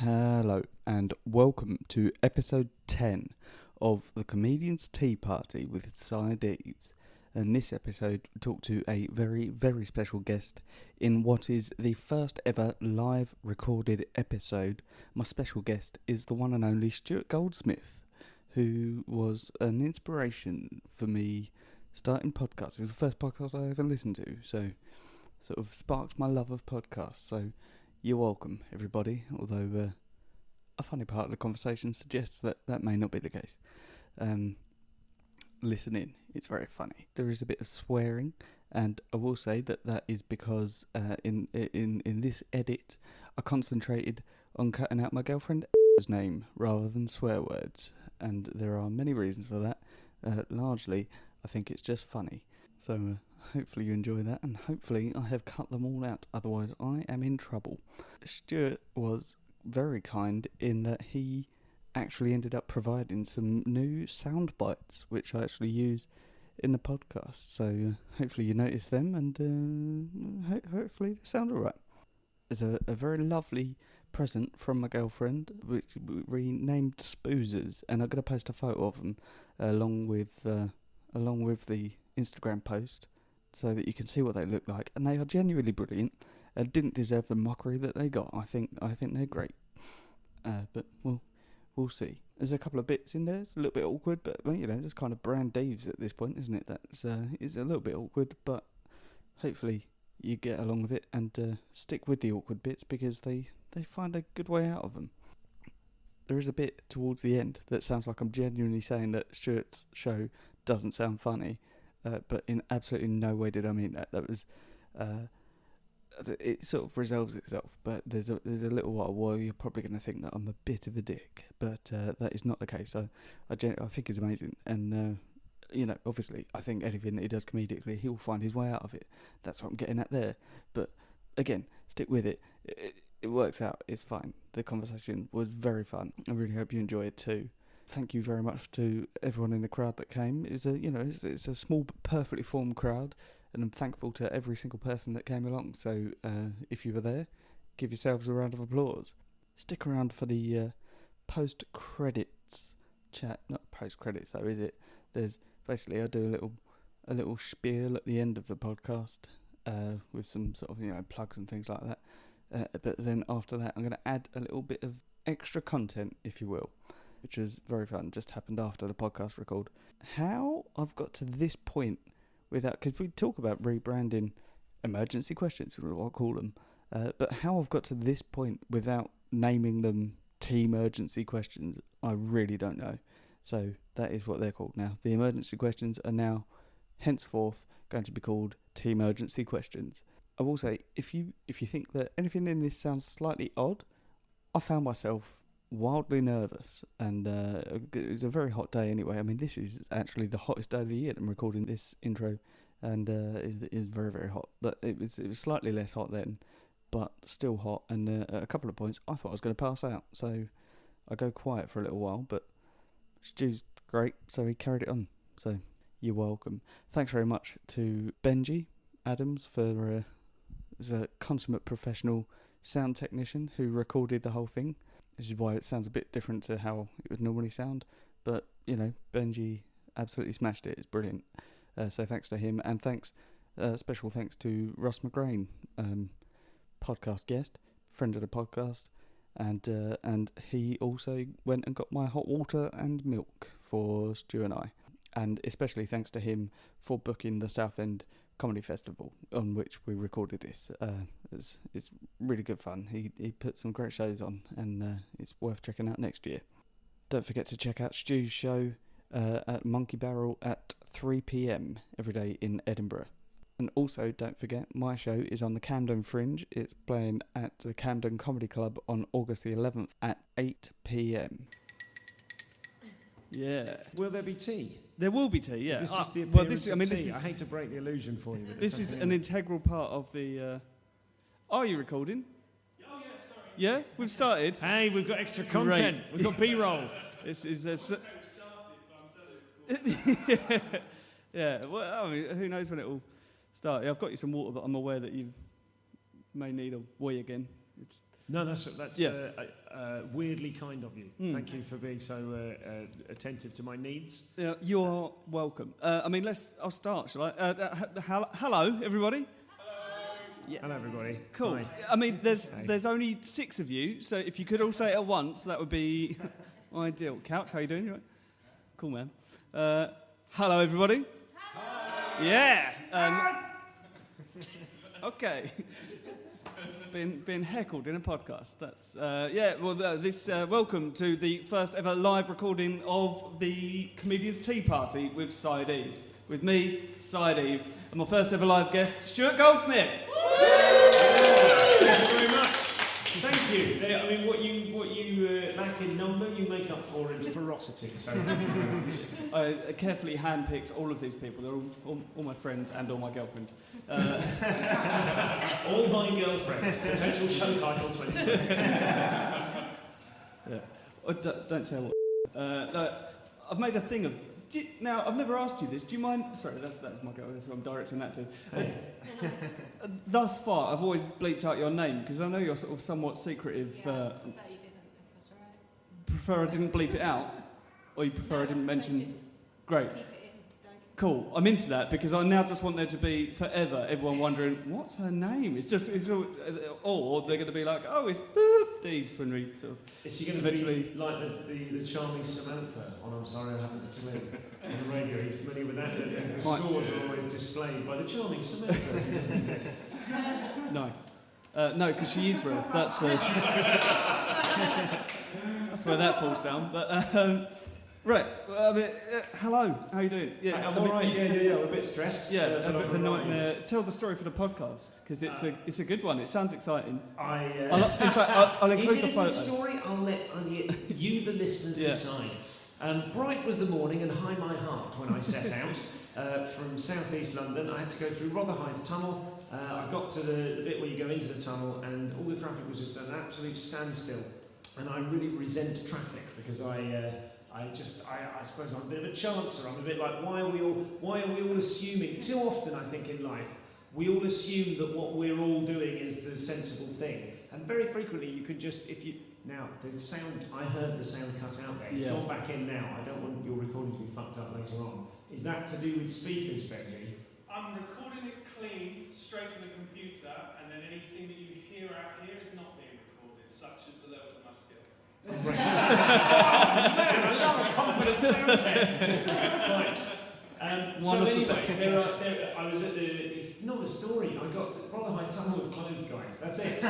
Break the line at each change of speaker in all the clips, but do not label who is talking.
Hello and welcome to episode 10 of the Comedian's Tea Party with Deaves. And this episode we talk to a very, very special guest in what is the first ever live recorded episode. My special guest is the one and only Stuart Goldsmith, who was an inspiration for me starting podcasts. It was the first podcast I ever listened to, so sort of sparked my love of podcasts. So you're welcome, everybody, although a funny part of the conversation suggests that that may not be the case. Listen in, it's very funny. There is a bit of swearing, and I will say that that is because in this edit, I concentrated on cutting out my girlfriend's name rather than swear words, and there are many reasons for that. Largely, I think it's just funny. So hopefully you enjoy that, and hopefully I have cut them all out, otherwise I am in trouble. Stuart was very kind in that he actually ended up providing some new sound bites, which I actually use in the podcast. So hopefully you notice them, and hopefully they sound alright. There's a very lovely present from my girlfriend, which we named Spoozers, and I'm going to post a photo of them along with the Instagram post, so that you can see what they look like. And they are genuinely brilliant. Didn't deserve the mockery that they got. I think they're great. But we'll see. There's a couple of bits in there. It's a little bit awkward, but you know, it's kind of brand Deaves at this point, isn't it? That's it's a little bit awkward, but hopefully you get along with it and stick with the awkward bits, because they find a good way out of them. There is a bit towards the end that sounds like I'm genuinely saying that Stuart's show doesn't sound funny, but in absolutely no way did I mean that. That was it sort of resolves itself, but there's a little while where you're probably going to think that I'm a bit of a dick, but that is not the case. I think it's amazing, and you know, obviously I think anything that he does comedically, he will find his way out of it. That's what I'm getting at there. But again, stick with it. It works out. It's fine. The conversation was very fun. I really hope you enjoy it too. Thank you very much to everyone in the crowd that came. It was it's a small but perfectly formed crowd, and I'm thankful to every single person that came along. So if you were there, give yourselves a round of applause. Stick around for the post-credits chat. Not post-credits though, is it? There's basically, I do a little spiel at the end of the podcast with some sort of plugs and things like that. But then after that, I'm going to add a little bit of extra content, if you will, which was very fun. Just happened after the podcast record. How I've got to this point without, because we talk about rebranding emergency questions, what I'll call them, but how I've got to this point without naming them team emergency questions, I really don't know. So that is what they're called now. The emergency questions are now henceforth going to be called team emergency questions. I will say, if you think that anything in this sounds slightly odd, I found myself wildly nervous, and it was a very hot day anyway. I mean, this is actually the hottest day of the year that I'm recording this intro, and is very, very hot. But it was slightly less hot then, but still hot. And at a couple of points, I thought I was going to pass out, so I go quiet for a little while. But Stu's great, so he carried it on. So you're welcome. Thanks very much to Benji Adams for as a consummate professional sound technician who recorded the whole thing. This is why it sounds a bit different to how it would normally sound. But, Benji absolutely smashed it. It's brilliant. So thanks to him. And special thanks to Ross McGrain, podcast guest, friend of the podcast. And he also went and got my hot water and milk for Stu and I. And especially thanks to him for booking the Southend Comedy Festival on which we recorded this. It's really good fun. He put some great shows on, and it's worth checking out next year. Don't forget to check out Stu's show at Monkey Barrel at 3 p.m. every day in Edinburgh. And also, don't forget, my show is on the Camden Fringe. It's playing at the Camden Comedy Club on August the 11th at 8 p.m. Yeah.
Will there be tea?
There will be tea, yeah.
Is this just the appearance of tea?
This is,
I hate to break the illusion for you. But
this is an integral part of the... Are you recording?
Oh, yeah, sorry.
Yeah? We've started?
Hey, we've got extra content.
Great.
We've got B-roll.
This is... yeah, well, I mean, who knows when it will start. I've got you some water, but I'm aware that you may need a wee again.
No, that's weirdly kind of you.
Mm.
Thank you for being so attentive to my needs.
Yeah, you're welcome. I'll start, shall I? Hello, everybody. Yeah.
Hello, everybody.
Cool.
Hi.
I mean, there's
Hey.
only 6 of you, so if you could all say it at once, that would be ideal. Couch, how you doing? You all right? Cool, man. Hello, everybody. Hello. Yeah. Okay. Being heckled in a podcast. That's welcome to the first ever live recording of the Comedian's Tea Party with Deaves. With me, Deaves, and my first ever live guest, Stuart Goldsmith.
Thank you very much. Thank you. I mean, what you lack in number, you make up for in ferocity. So
I carefully handpicked all of these people. They're all my friends and all my girlfriend.
all my girlfriend. Potential show title 2020.
Yeah. Don't tell what. I've made a thing of. Now, I've never asked you this. Do you mind? Sorry, that's my girl. That's what I'm directing that to. Thus far, I've always bleeped out your name because I know you're sort of somewhat secretive.
Yeah, I prefer you didn't, if that's all right.
Prefer I didn't bleep it out, or you prefer I didn't mention? Great.
Keep it in, don't.
Cool. I'm into that because I now just want there to be forever everyone wondering what's her name. It's all, or they're going to be like, oh, it's Deaves when we sort of.
Is she going to be like the charming Samantha on I'm Sorry I Haven't a Clue on the radio? Are you familiar with that? The scores are always displayed by the charming Samantha who doesn't exist.
Nice. No, because she is real. That's the. That's where that falls down. But right. Hello. How are you doing?
Yeah, I'm all right. Yeah. We're a bit stressed.
Yeah, a bit of a nightmare. Tell the story for the podcast because it's a good one. It sounds exciting. In fact, I'll include the photo.
Is it a good story? I'll let you, the listeners, decide. Bright was the morning and high my heart when I set out from South East London. I had to go through Rotherhithe Tunnel. I got to the bit where you go into the tunnel and all the traffic was just an absolute standstill. And I really resent traffic because I suppose I'm a bit of a chancer. I'm a bit like, why are we all assuming? Too often, I think, in life, we all assume that what we're all doing is the sensible thing. And very frequently, you can just, now, the sound, I heard the sound cut out there. It's gone back in now. I don't want your recording to be fucked up later on. Is that to do with speakers, Benji?
I'm recording it clean, straight to the computer, and then anything that you hear out here is not being recorded, such as the level of my skill.
Great. Man, I love a confident sound tech. Fine. So anyway, I was at it's not a story, I got to Rotherhithe Tunnel was closed, guys, that's it.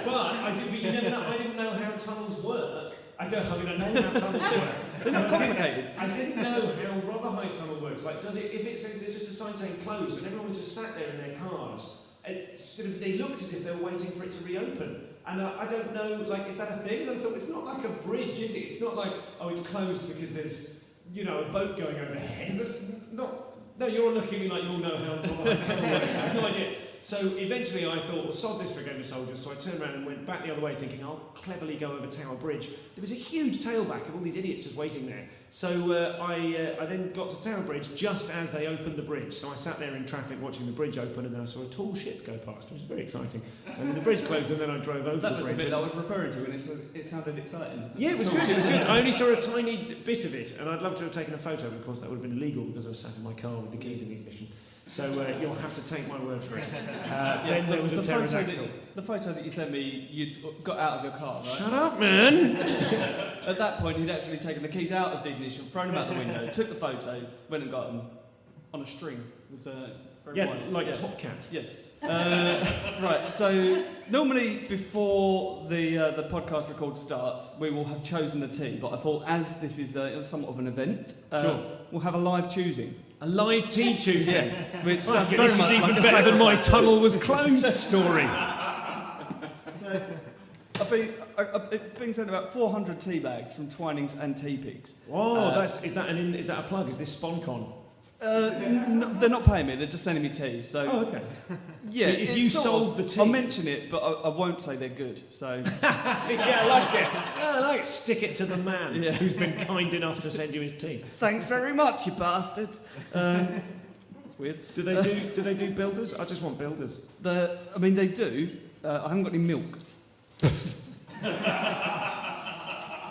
But you never know, I didn't know how tunnels work. I know how tunnels work.
They're not complicated.
I didn't know how Rotherhithe Tunnel works. Like, there's just a sign saying closed, and everyone was just sat there in their cars. They looked as if they were waiting for it to reopen. And I don't know, like, is that a thing? And I thought, it's not like a bridge, is it? It's not like, oh, it's closed because there's, a boat going overhead. That's not. No, you're all looking at me like you all know how Rotherhithe Tunnel works. I have no idea. So eventually I thought, well, sod this for a game of soldiers. So I turned around and went back the other way thinking, I'll cleverly go over Tower Bridge. There was a huge tailback of all these idiots just waiting there. So I then got to Tower Bridge just as they opened the bridge. So I sat there in traffic watching the bridge open, and then I saw a tall ship go past, which was very exciting. And then the bridge closed, and then I drove over the bridge.
That was the bit I was referring to, and it sounded exciting.
Yeah, it was good. It was good. I only saw a tiny bit of it, and I'd love to have taken a photo, but of course that would have been illegal because I was sat in my car with the keys in the ignition. So you'll have to take my word for it. Then there was a pterodactyl.
The photo that you sent me, you'd got out of your car, right?
Shut up, man!
At that point, he'd actually taken the keys out of the ignition, thrown them out the window, took the photo, went and got them on a string. It was very wise.
Like Top Cat.
Yes. Right. So normally before the podcast record starts, we will have chosen a tea. But I thought, as this is somewhat of an event, we'll have a live choosing.
A live tea choosing.
Yes, which
sounds
very
this
much
is even
like
better than my tunnel was closed story.
So, I've been sent about 400 tea bags from Twinings and Teapigs.
Oh, is that a plug? Is this SponCon?
No, they're not paying me. They're just sending me tea. So.
Oh, okay.
Yeah,
if you sold the tea,
I'll mention it, but I won't say they're good. So.
Yeah, I like it. I like it. Stick it to the man who's been kind enough to send you his tea.
Thanks very much, you bastards. It's weird.
Do they do builders? I just want builders.
They do.
I haven't got any milk.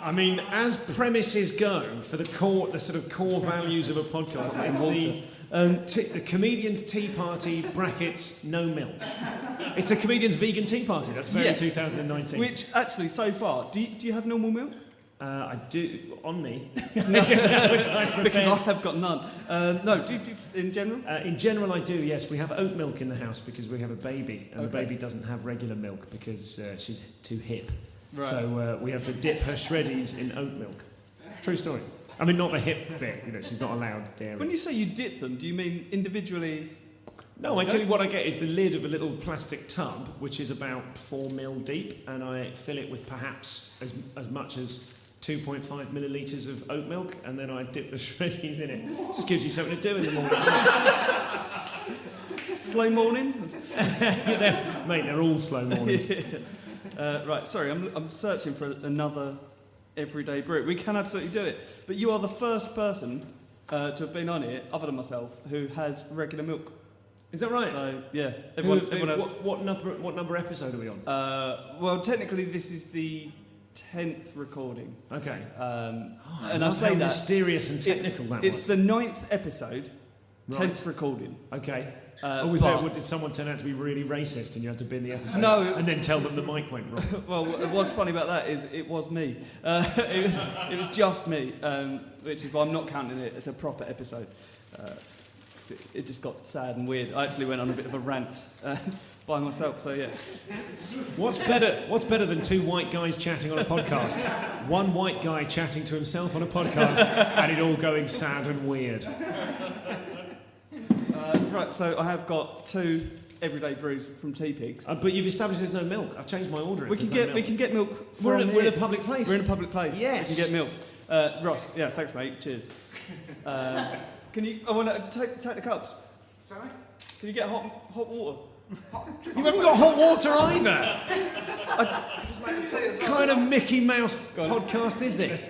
I mean, as premises go for the sort of core values of a podcast, it's the comedian's tea party brackets no milk. It's the comedian's vegan tea party. That's very 2019.
Which actually, so far, do you have normal milk?
I do on me.
Because I have got none. No, do you in general?
In general, I do. Yes, we have oat milk in the house because we have a baby, and the baby doesn't have regular milk because she's too hip.
Right.
So we have to dip her shreddies in oat milk. True story. I mean, not the hip bit. She's not allowed dairy.
When you say you dip them, do you mean individually?
No, I tell you what I get is the lid of a little plastic tub, which is about 4 mil deep, and I fill it with perhaps as much as 2.5 millilitres of oat milk, and then I dip the shreddies in it. Just gives you something to do in the morning.
Slow morning?
Mate, they're all slow mornings.
Right, sorry, I'm searching for another everyday brew. We can absolutely do it. But you are the first person to have been on here, other than myself, who has regular milk.
Is that right?
So, yeah. Everyone else...
What number episode are we on?
Well, technically this is the 10th recording.
Okay.
And I say that...
mysterious and technical
it's the 9th episode, 10th recording.
Okay. Did someone turn out to be really racist and you had to bin the episode?
No.
And then tell them the mic went wrong?
Well, what's funny about that is it was me. It was just me, which is why I'm not counting it as a proper episode. It just got sad and weird. I actually went on a bit of a rant by myself, so yeah.
What's better than two white guys chatting on a podcast? One white guy chatting to himself on a podcast and it all going sad and weird.
Right, so I have got 2 everyday brews from Teapigs.
But you've established there's no milk. I've changed my order.
We can get milk from
We're
here.
in a public place.
We're in a public place.
Yes.
We can get milk. Ross, yeah, thanks mate. Cheers. Can you? I want to take the cups.
Sorry?
Can you get hot water?
You haven't got hot water either.
Just make the tea as
What
well.
kind of Mickey Mouse podcast is this?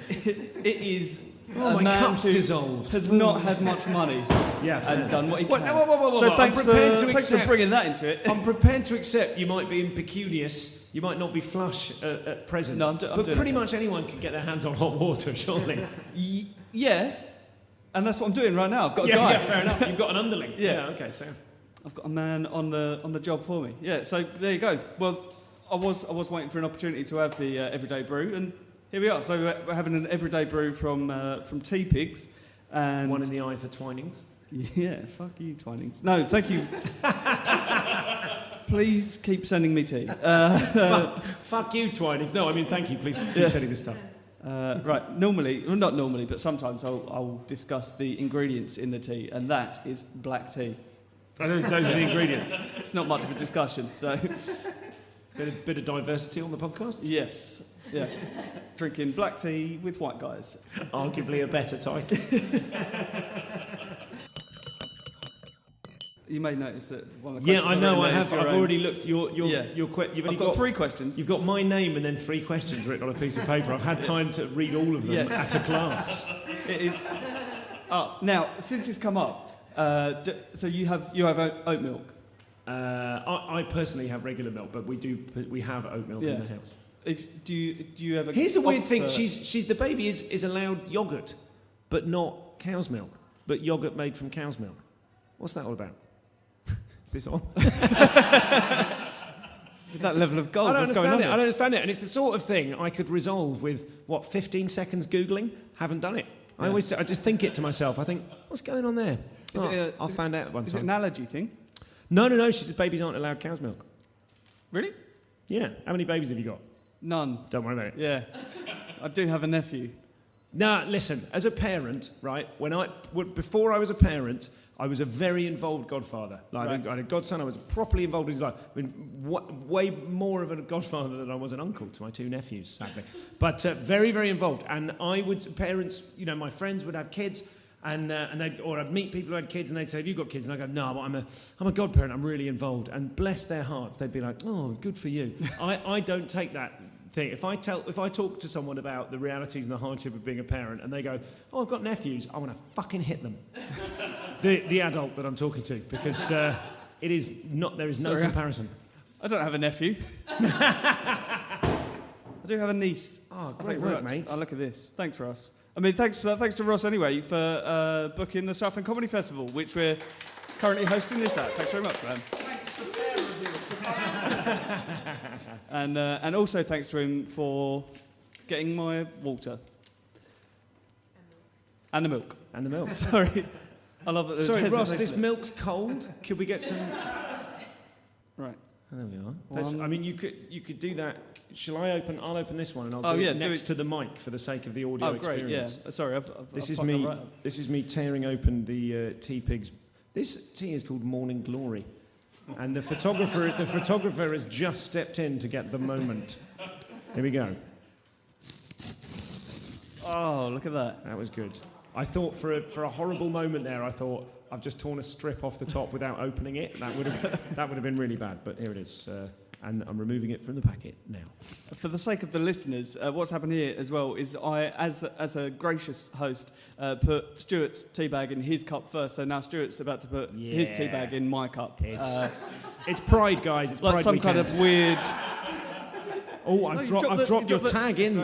It is.
Oh,
a
my
man
cup's
who
dissolved.
has not had much money and done what he can.
Whoa.
So
I'm
thanks for bringing that into it.
I'm prepared to accept you might be impecunious, you might not be flush at present.
No, I'm
but
doing
pretty
okay.
much anyone can get their hands on hot water, surely.
Yeah, and that's what I'm doing right now. I've got a guy.
Yeah, fair enough. You've got an underling.
Yeah.
Okay, so
I've got a man on the job for me. Yeah, so there you go. Well, I was waiting for an opportunity to have the everyday brew, and here we are. So we're having an everyday brew from Teapigs, and
one in the eye for Twinings.
Yeah, fuck you, Twinings. No, thank you. Please keep sending me tea.
Fuck you, Twinings. No, I mean thank you. Please keep sending this stuff.
Right, not normally, but sometimes I'll discuss the ingredients in the tea, and that is black tea.
Those are the ingredients.
It's not much of a discussion, so...
Bit of diversity on the podcast?
Yes. Drinking black tea with white guys.
Arguably a better type.
You may notice that one of the questions...
Yeah, I know, I
have.
have. I've already looked. You've only
got 3 questions.
You've got my name and then 3 questions written on a piece of paper. I've had time to read all of them at a glance.
It is... now, since it's come up, so you have oat milk?
I personally have regular milk, but we have oat milk in the house.
Do you ever?
Here's the weird thing: the baby is allowed yogurt, but not cow's milk. But yogurt made from cow's milk. What's that all about? Is this on?
With that level of gold,
I don't
what's going on
understand it.
there?
I don't understand it, and it's the sort of thing I could resolve with 15 seconds googling. Haven't done it.
Yeah.
I just think it to myself. I think, what's going on there? I'll find out one time.
Is it an allergy thing?
No. She said babies aren't allowed cow's milk.
Really?
Yeah. How many babies have you got?
None.
Don't worry about it.
Yeah. I do have a nephew.
Nah, listen. As a parent, right? Before I was a parent, I was a very involved godfather. I had a godson. I was properly involved in his life. I mean, way more of a godfather than I was an uncle to my 2 nephews, sadly. But very, very involved. And parents, my friends would have kids. And I'd meet people who had kids, and they'd say, "Have you got kids?" And I go, "No, but I'm a godparent. I'm really involved." And bless their hearts, they'd be like, "Oh, good for you." I don't take that thing. If I talk to someone about the realities and the hardship of being a parent, and they go, "Oh, I've got nephews," I want to fucking hit them. The adult that I'm talking to, because It is not. There is no
Sorry.
comparison.
I don't have a nephew. I do have a niece.
Oh,
I
great
think
work,
Ross-
mate.
Oh, look at this. Thanks, Ross. I mean, thanks to Ross anyway for booking the Southend Comedy Festival, which we're currently hosting this at. Thanks very much, man. And also thanks to him for getting my water. And the milk.
And the milk.
Sorry. I love that there's
Sorry, Ross,
hesitation
this
there.
milk's cold. Could we get some...
Right.
Oh, there we are.
One.
I mean, you could do that. Shall I open? I'll open this one, and I'll
Oh,
do
yeah,
it
do
next
it.
to the mic for the sake of the audio
Oh, great, yeah.
experience.
Sorry, I've
This
I've
is
fucked
me.
up right up.
This is me tearing open the Teapigs. This tea is called Morning Glory, and the photographer has just stepped in to get the moment. Here we go.
Oh, look at that.
That was good. I thought for a horrible moment there, I thought I've just torn a strip off the top without opening it. That would have been really bad. But here it is, and I'm removing it from the packet now.
For the sake of the listeners, what's happened here as well is I, as a gracious host, put Stuart's tea bag in his cup first. So now Stuart's about to put his tea bag in my cup.
It's pride, guys. It's
like
pride
some kind
weekend.
of weird.
Oh,
No,
I've
you
dropped your
the-
tag in.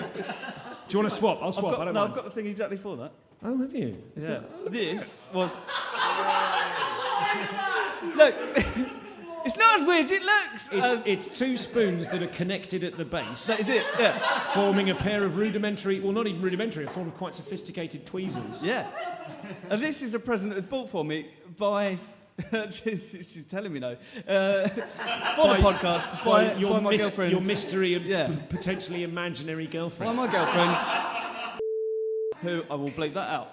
Do you want to swap? I'll swap. I don't mind.
I've got the thing exactly for that.
Oh, have you? Is
Yeah.
that- oh, look at
This was. Look, it's not as weird as it looks.
It's two spoons that are connected at the base,
That is it. Yeah.
forming a pair of rudimentary, well, not even rudimentary, a form of quite sophisticated tweezers.
Yeah. And this is a present that was bought for me by. she's telling me no. For the podcast, by my girlfriend.
Your mystery and
Yeah.
potentially imaginary
By
girlfriend.
my girlfriend. Who I will bleep that out.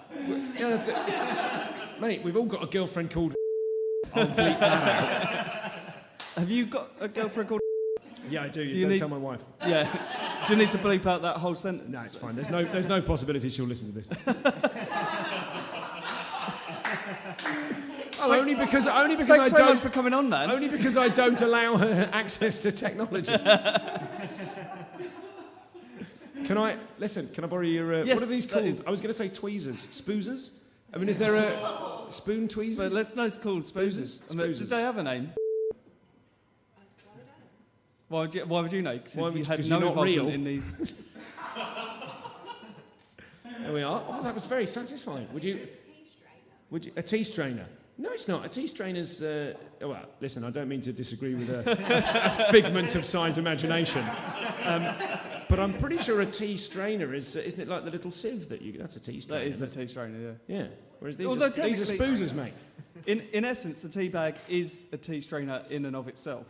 Mate, we've all got a girlfriend called. I'll bleep that out.
Have you got a girlfriend called?
Yeah, I do.
Do you
Don't
need-
tell my wife.
Yeah. Do you need to bleep out that whole sentence?
No, it's fine. There's no possibility she'll listen to this. Oh, only because
Thanks
I
so
don't.
much for coming on, man.
Only because I don't allow her access to technology. Can I borrow your?
Yes,
what are these
that
called?
is-
I was going to say tweezers, spoozers. I mean, is there a spoon tweezers?
But let's know it's called Spoozers. I mean,
Spoozers.
did they have a name? Why would you know?
Why would
you
you-
had
'cause
no
you're not
involvement
real.
in these.
There we are. Oh, that was very satisfying. Would you a tea strainer? No, it's not. A tea strainer's. Well, listen, I don't mean to disagree with a figment of Si's imagination, but I'm pretty sure a tea strainer is, isn't it like the little sieve that you? That's a tea strainer.
That is a tea strainer, yeah.
Yeah. Whereas these
Although
are
technically-
spoozers, mate.
In essence, the tea bag is a tea strainer in and of itself.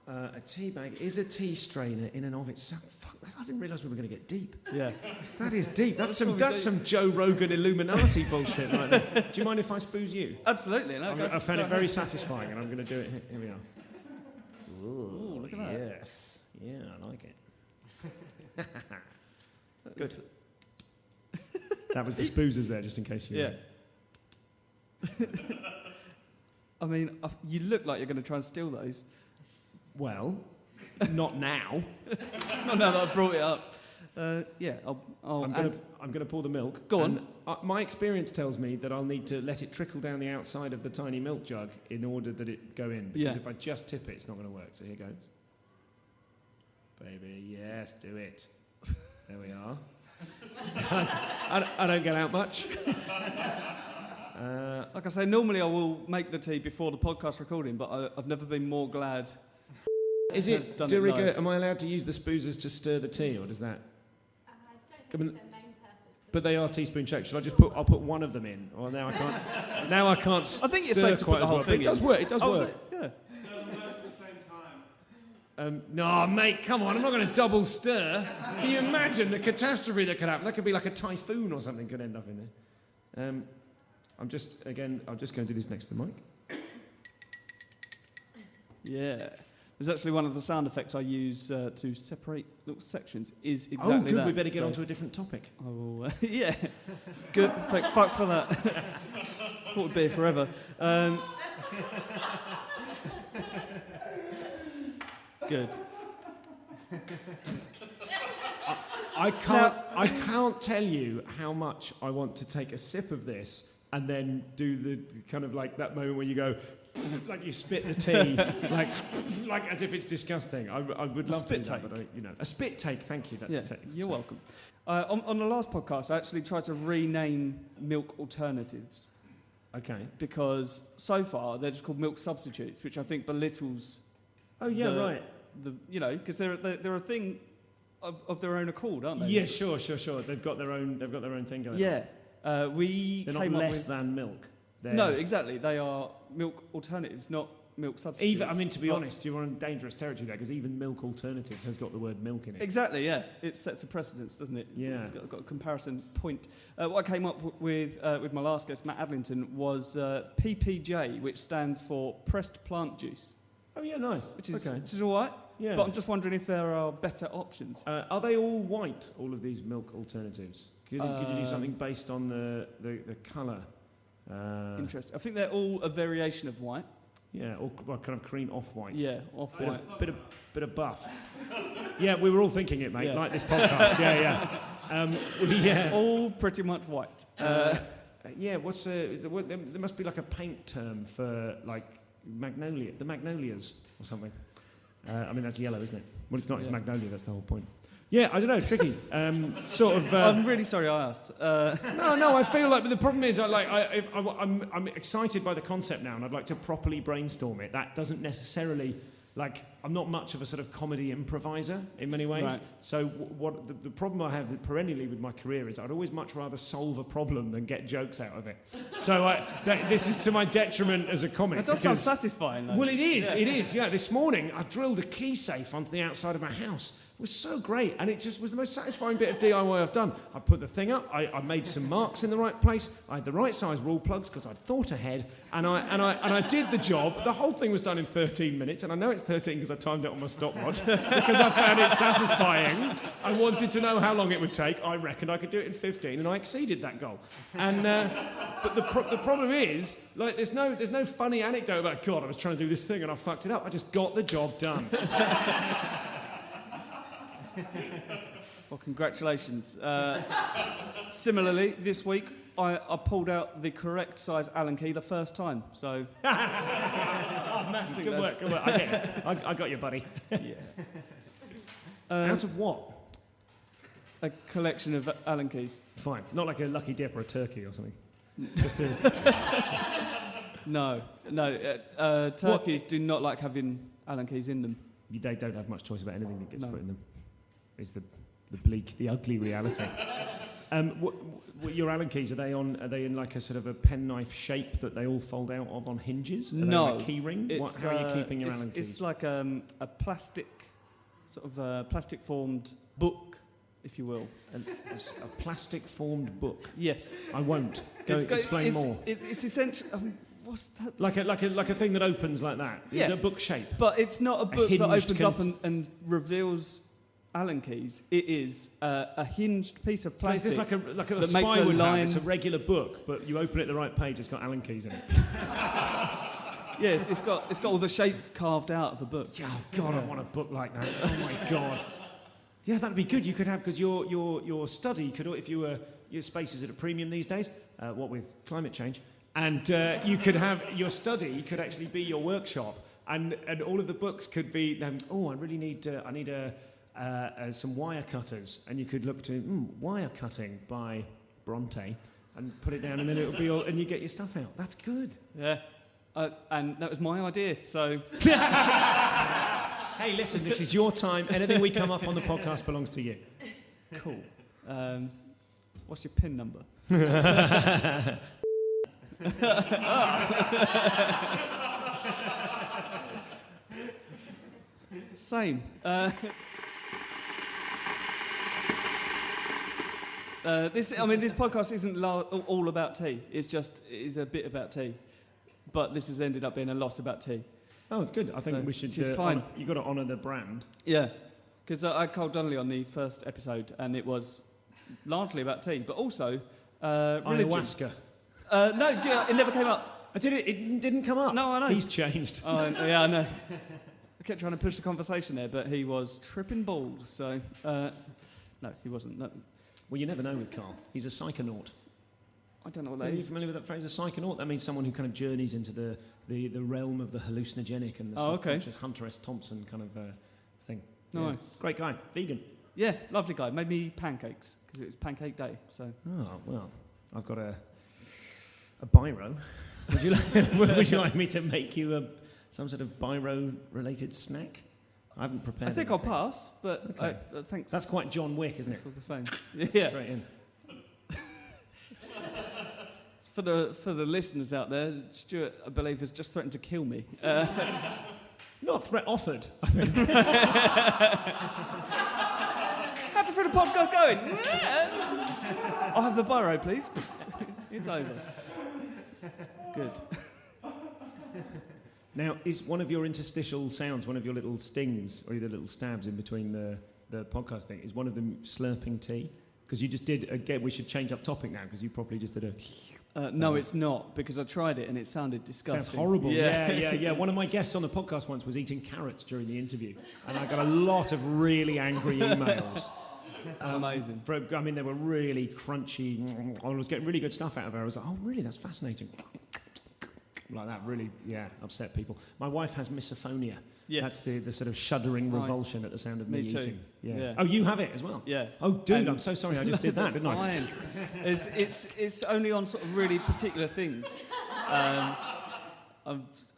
A tea bag is a tea strainer in and of itself. Fuck, I didn't realise we were going to get deep.
Yeah.
That is deep. That's
probably
some Joe Rogan Illuminati bullshit right there. Do you mind if I spooze you?
Absolutely. No,
I found it very satisfying, and I'm going to do it. Here we are.
Ooh, look at that.
Yes. Yeah, I like it. Good. That was the spoozers there, just in case you.
Yeah. I mean, you look like you're going to try and steal those.
Well, not now.
Not now that I've brought it up. Yeah, I'll
I'm going to pour the milk.
Go
and, my experience tells me that I'll need to let it trickle down the outside of the tiny milk jug in order that it go in. Because
Yeah.
if I just tip it, it's not going to work. So here goes. Baby, yes, do it. There we are. I don't get out much.
Like I say, normally I will make the tea before the podcast recording, but I've never been more glad.
Is it,
Done it
de rigueur,
live.
am I allowed to use the spoozers to stir the tea, or does that?
I don't
Come
think
on.
it's their main purpose.
But they are teaspoon shaped. Should I just I'll put one of them in? Or now I can't. Now I can't.
I think it's
stir
safe to
quite
put the
as
whole
well. But
thing
it does
in.
work. It does work.
Yeah.
Serve them both at the same time.
No, mate, come on. I'm not going to double stir. Can you imagine the catastrophe that could happen? That could be like a typhoon or something could end up in there. I'm just going to do this next to the mic.
Yeah. There's actually one of the sound effects I use to separate little sections is exactly
Oh, good.
that.
We better get
So
on to a different topic.
I will, yeah. Good. Thank fuck for that. Thought it'd be forever. Good.
I can't tell you how much I want to take a sip of this and then do the kind of like that moment where you go, like you spit the tea, like as if it's disgusting. I would love
spit
to do
take.
that, but a spit take. Thank you. That's
Yeah,
the take.
you're
So-
welcome. On the last podcast, I actually tried to rename milk alternatives
Okay.
because so far they're just called milk substitutes, which I think belittles
Oh yeah,
The-
right.
because they're a thing of their own accord, aren't they?
Yeah, sure. They've got their own thing going.
Yeah. We
They're not
came up
less
with
than milk. They're
no, exactly. They are milk alternatives, not milk substitutes.
Even, I mean, to be
Not-
honest, you're on dangerous territory there because even milk alternatives has got the word milk in it.
Exactly, yeah. It sets a precedence, doesn't it?
Yeah.
It's got a comparison point. What I came up with my last guest, Matt Adlington, was PPJ, which stands for pressed plant juice,
Oh yeah, nice.
which is
okay.
all right.
Yeah.
But I'm just wondering if there are better options.
Are they all white? All of these milk alternatives? Could you do something based on the colour?
Interesting. I think they're all a variation of white.
Yeah, or kind of cream off-white.
Yeah, off-white.
Bit of buff. Yeah, we were all thinking it, mate.
Yeah.
Like this podcast. Yeah. Yeah.
All pretty much white.
Yeah. There must be like a paint term for like magnolia, the magnolias or something. I mean that's yellow, isn't it? Well, it's not. It's
Yeah.
magnolia. That's the whole point. Yeah, I don't know. Tricky. Sort of.
I'm really sorry I asked.
No. I feel like, but the problem is, I'm excited by the concept now, and I'd like to properly brainstorm it. That doesn't necessarily, like, I'm not much of a sort of comedy improviser in many ways.
Right.
So the problem I have perennially with my career is I'd always much rather solve a problem than get jokes out of it. So this is to my detriment as a comic.
That does sound
because-
satisfying, though.
Well, it is. It is. Yeah. This morning, I drilled a key safe onto the outside of my house. It was so great, and it just was the most satisfying bit of DIY I've done. I put the thing up. I made some marks in the right place. I had the right size rule plugs because I'd thought ahead, and I did the job. The whole thing was done in 13 minutes, and I know it's 13 because I timed it on my stopwatch because I found it satisfying. I wanted to know how long it would take. I reckoned I could do it in 15, and I exceeded that goal. And but the problem is, like, there's no funny anecdote about God. I was trying to do this thing and I fucked it up. I just got the job done.
Well, congratulations. Similarly, this week, I pulled out the correct size Allen key the first time. So,
Oh, man,
think
good work. I get it. I got you, buddy.
yeah.
Out of what?
A collection of Allen keys.
Fine. Not like a lucky dip or a turkey or something. Just a...
No. Turkeys do not like having Allen keys in them.
They don't have much choice about anything that gets
No.
put in them. It's the bleak, the ugly reality. Your Allen keys, are they in like a sort of a penknife shape that they all fold out of on hinges? Are they
No.
on a key ring? How are you keeping your Allen keys?
It's like a plastic, plastic formed book, if you will.
A plastic formed book.
Yes.
I won't. Explain more.
It's essentially. What's that?
Like a thing that opens like that.
Yeah.
A book shape.
But it's not a book that
hinged
opens up and reveals Allen keys. It is a hinged piece of
So is
plastic.
this like a
that makes
spy
a
would
line-
have? It's a regular book, but you open it the right page, it's got Allen keys in it.
Yes, it's got all the shapes carved out of the book.
Oh God, I want a book like that. Oh my God. Yeah, that'd be good. You could have, because your study could, if you were, your space is at a premium these days, what with climate change, and you could have your study could actually be your workshop, and all of the books could be. I really need some wire cutters, and you could look to wire cutting by Bronte, and put it down, and then it'll be all, and you get your stuff out. That's good.
Yeah. And that was my idea, so...
Hey, listen, this is your time. Anything we come up on the podcast belongs to you.
Cool. What's your PIN number? Same. This podcast isn't all about tea. It is a bit about tea. But this has ended up being a lot about tea.
Oh, it's good. I think
So,
we should.
which is fine.
You've got to honour the brand.
Yeah, because I had Cole Donnelly on the first episode, and it was largely about tea, but also religion.
Ayahuasca.
No, it never came up.
I did it. It didn't come up.
No, I know.
He's changed.
Yeah, I know. I kept trying to push the conversation there, but he was tripping balls. So, no, he wasn't. No.
Well, you never know with Carl. He's a psychonaut.
I don't know what that
Are you
is.
familiar with that phrase, a psychonaut? That means someone who kind of journeys into the realm of the hallucinogenic and the subconscious. Hunter S. Thompson kind of thing.
Nice.
Yeah. Great guy. Vegan.
Yeah, lovely guy. Made me pancakes because it was pancake day. So.
Oh, well, I've got a biro. Would you like me to make you some sort of biro-related snack? I haven't prepared.
I think
anything.
I'll pass, but
Okay.
thanks.
That's quite John Wick, isn't it?
It's all the same. Yeah.
Straight in.
For the listeners out there, Stuart, I believe, has just threatened to kill me.
Not threat offered, I think.
How's the podcast going? I'll have the biro, please. It's over. Good.
Now, is one of your interstitial sounds, one of your little stings, or either little stabs in between the podcast thing, is one of them slurping tea? Because you just did, again, we should change up topic now, because you probably just did a...
No, it's not, because I tried it and it sounded disgusting.
Sounds horrible.
Yeah.
Yeah. One of my guests on the podcast once was eating carrots during the interview, and I got a lot of really angry emails.
Amazing.
They were really crunchy. I was getting really good stuff out of her. I was like, oh, really? That's fascinating. Like that, really, upset people. My wife has misophonia.
Yes.
That's the sort of shuddering revulsion at the sound of me
Me too.
eating.
Yeah.
Oh, you have it as well?
Yeah.
Oh, dude, I'm so sorry I just did that, didn't I?
Fine. It's only on sort of really particular things.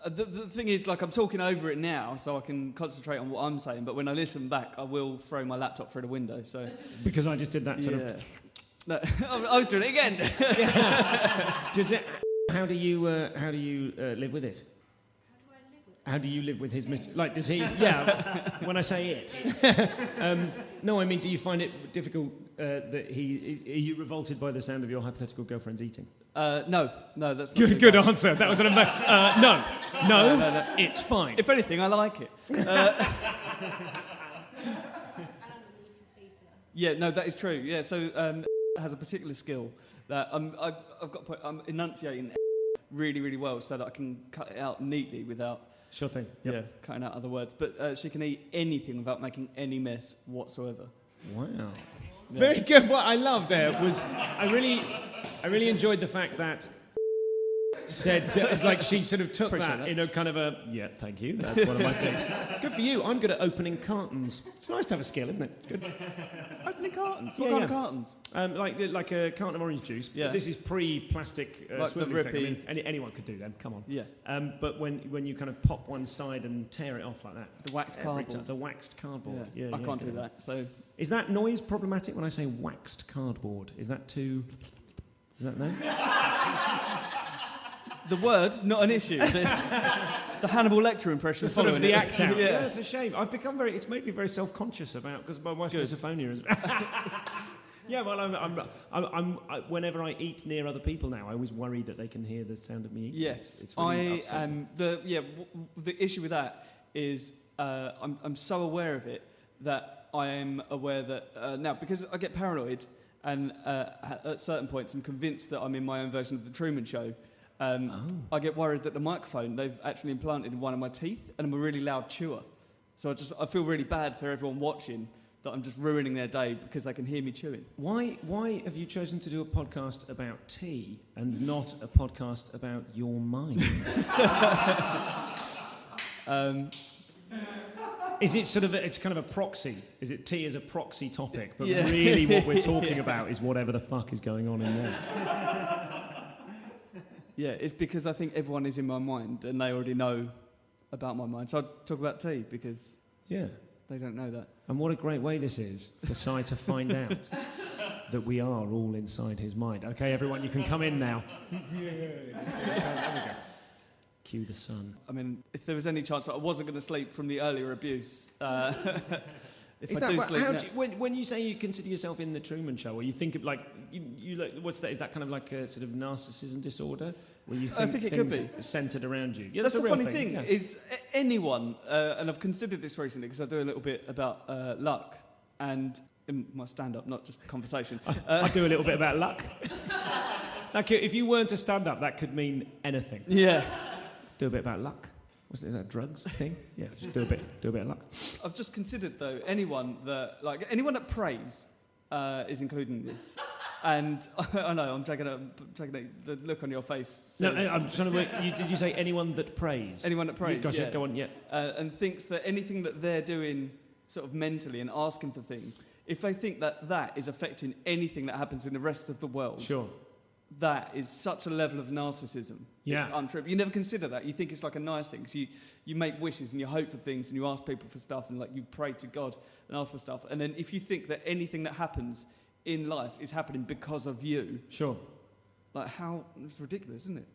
The thing is, like, I'm talking over it now, so I can concentrate on what I'm saying. But when I listen back, I will throw my laptop through the window. So
Because I just did that sort of...
No, I was doing it again.
Does it... How do you live with it? How do you live with his like, does he... Yeah, when I say it. No, I mean, do you find it difficult that are you revolted by the sound of your hypothetical girlfriend's eating?
No, that's not
Good answer. That was an no, it's fine.
If anything, I like it. Yeah, no, that is true. Yeah, so has a particular skill that I'm enunciating really, really well so that I can cut it out neatly without...
Sure thing. Yep.
Yeah, cutting out other words. But she can eat anything without making any mess whatsoever.
Wow.
Yeah.
Very good. What I loved there was I really enjoyed the fact that said like she sort of took that in a kind of a thank you. That's one of my things. Good for you. I'm good at opening cartons. It's nice to have a skill, isn't it? Good.
Opening cartons. What kind of cartons?
Like a carton of orange juice.
Yeah.
But this is pre-plastic
like
swiveling thing. I mean, anyone could do them. Come on.
Yeah.
But when you kind of pop one side and tear it off like that.
The waxed cardboard.
The waxed cardboard.
Yeah. I can't do that. So.
Is that noise problematic when I say waxed cardboard? Is that too... Is that no?
The word, not an issue. The Hannibal Lecter impression
Sort of
following
the
it.
act out.
Yeah,
it's a shame. I've become it's made me very self-conscious about, because my wife's misophonia is... Yeah, well, I'm whenever I eat near other people now, I always worry that they can hear the sound of me eating.
Yes,
it's really upsetting.
The issue with that is I'm so aware of it that I am aware that now, because I get paranoid and at certain points I'm convinced that I'm in my own version of the Truman Show. I get worried that the microphone they've actually implanted in one of my teeth, and I'm a really loud chewer. So I feel really bad for everyone watching that I'm just ruining their day because they can hear me chewing.
Why have you chosen to do a podcast about tea and not a podcast about your mind? Is it sort of it's kind of a proxy? Is it tea as a proxy topic? But really what we're talking about is whatever the fuck is going on in there.
Yeah, it's because I think everyone is in my mind and they already know about my mind. So I talk about tea because they don't know that.
And what a great way this is for Si to find out that we are all inside his mind. Okay, everyone, you can come in now. There we go. Cue the sun.
I mean, if there was any chance that I wasn't going to sleep from the earlier abuse,
when you say you consider yourself in the Truman Show, or you think of like you like, what's that? Is that kind of like a sort of narcissism disorder where you think,
I think it could be
centered around you? Yeah,
that's
a
the
real
funny thing
yeah.
is anyone, and I've considered this recently because I do a little bit about luck and in my stand-up, not just conversation.
I do a little bit about luck. Like if you weren't a stand-up, that could mean anything.
Yeah.
Do a bit about luck. Is that a drugs thing? Yeah, just do a bit of luck.
I've just considered though anyone that prays is included in this. And I know, I'm taking the look on your face.
No,
Says,
I'm trying to work. Did you say anyone that prays?
anyone that prays,
Gotcha,
yeah.
go on, yeah.
And thinks that anything that they're doing sort of mentally and asking for things, if they think that that is affecting anything that happens in the rest of the world,
Sure.
that is such a level of narcissism.
Yeah.
It's untrue. You never consider that. You think it's like a nice thing. So you make wishes and you hope for things and you ask people for stuff and like you pray to God and ask for stuff. And then if you think that anything that happens in life is happening because of you,
Sure.
like how, it's ridiculous, isn't it?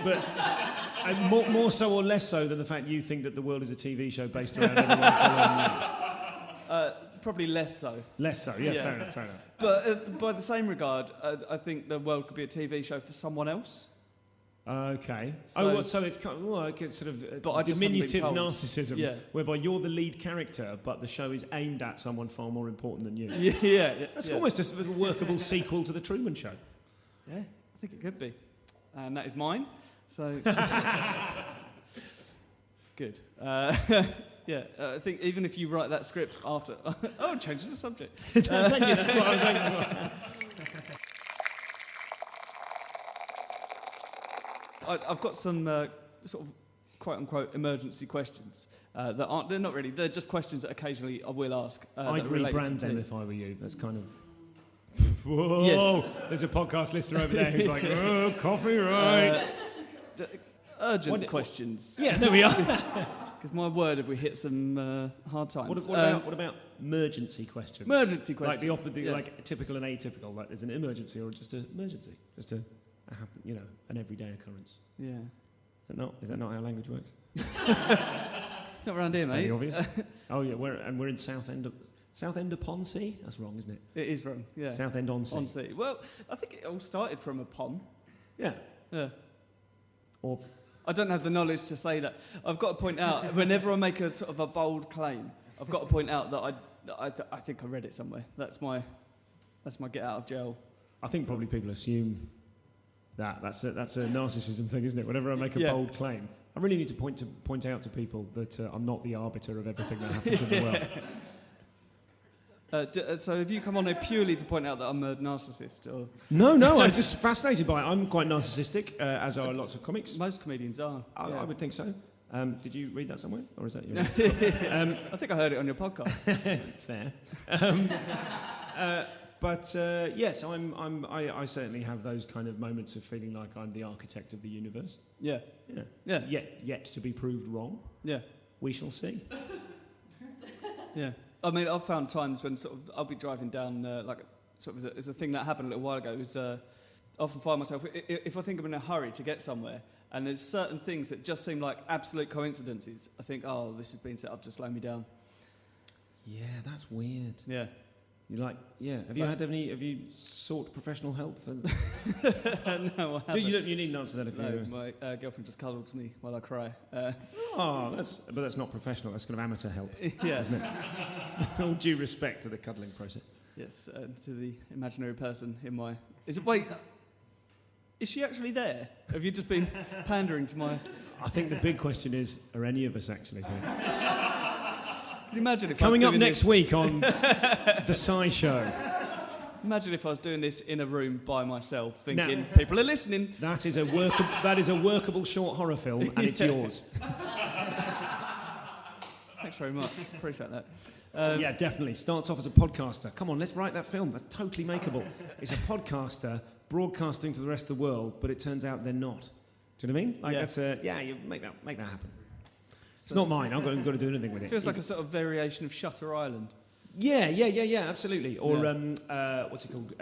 But more so or less so than the fact you think that the world is a TV show based around anyone following you?
Probably less so.
Less so, yeah,
Yeah.
fair enough, fair enough.
But by the same regard, I think the world could be a TV show for someone else.
Okay.
So-
So it's kind of, like it's sort of
But I just haven't been
diminutive
told.
narcissism,
Yeah.
whereby you're the lead character, but the show is aimed at someone far more important than you.
Yeah.
That's
yeah.
almost a sort of workable sequel to The Truman Show.
Yeah, I think it could be. And that is mine. So, good. I think even if you write that script after... oh, changing the subject.
Thank you, that's what I was aiming for.
I've got some sort of quote-unquote emergency questions that aren't... They're not really. They're just questions that occasionally I will ask.
I'd
that are related
rebrand
to
them
me.
if I were you. That's kind of... Whoa!
Yes.
There's a podcast listener over there who's like, oh, copyright.
Urgent questions.
Yeah, there we are.
Because my word, have we hit some hard times.
What about emergency questions?
Emergency questions.
Like the opposite,
yeah.
like typical and atypical. Like there's an emergency or just an emergency, just a happen, an everyday occurrence.
Yeah.
Is that not how language works?
Not around here,
It's fairly
mate.
obvious. Oh yeah, we're in Southend upon Sea. That's wrong, isn't it?
It is wrong, yeah.
Southend on Sea.
On sea. Well, I think it all started from a pond.
Yeah.
Yeah.
Or
I don't have the knowledge to say that. I've got to point out, whenever I make a sort of a bold claim, I've got to point out that I think I read it somewhere. That's my get out of jail.
I think probably people assume that's a narcissism thing, isn't it? Whenever I make a
Yeah.
bold claim, I really need to point out to people that I'm not the arbiter of everything that happens in the world.
So have you come on here purely to point out that I'm a narcissist? Or
No, I'm just fascinated by it. I'm quite narcissistic, as are lots of comics.
most comedians are. Yeah.
I would think so. Did you read that somewhere, or is that your?
I think I heard it on your podcast.
Fair. Yes, I certainly have those kind of moments of feeling like I'm the architect of the universe.
Yeah.
Yeah.
Yeah.
Yet to be proved wrong.
Yeah.
We shall see.
Yeah. I mean, I've found times when sort of I'll be driving down it's a thing that happened a little while ago. I often find myself if I think I'm in a hurry to get somewhere, and there's certain things that just seem like absolute coincidences. I think, oh, this has been set up to slow me down.
Yeah, that's weird.
Yeah.
You like, yeah. Have you sought professional help for?
No, I haven't.
You needn't answer that if
No,
you.
my girlfriend just cuddles me while I cry.
That's not professional. That's kind of amateur help,
Yeah.
isn't it? All due respect to the cuddling process.
Yes, to the imaginary person in my... Is she actually there? Have you just been pandering to my...
I think the big question is, are any of us actually here?
Can you imagine if
Coming
I
up
was doing
next
this,
week on The Sci Show.
Imagine if I was doing this in a room by myself, thinking
Now-
people are listening.
That is a workable short horror film, and it's yours.
Thanks very much. Appreciate that.
Yeah, definitely. Starts off as a podcaster. Come on, let's write that film. That's totally makeable. It's a podcaster broadcasting to the rest of the world, but it turns out they're not. Do you know what I mean? Like
Yeah.
you make that happen. It's not mine. I've got to do anything with it.
Feels like a sort of variation of Shutter Island.
Yeah, absolutely. Or what's it called?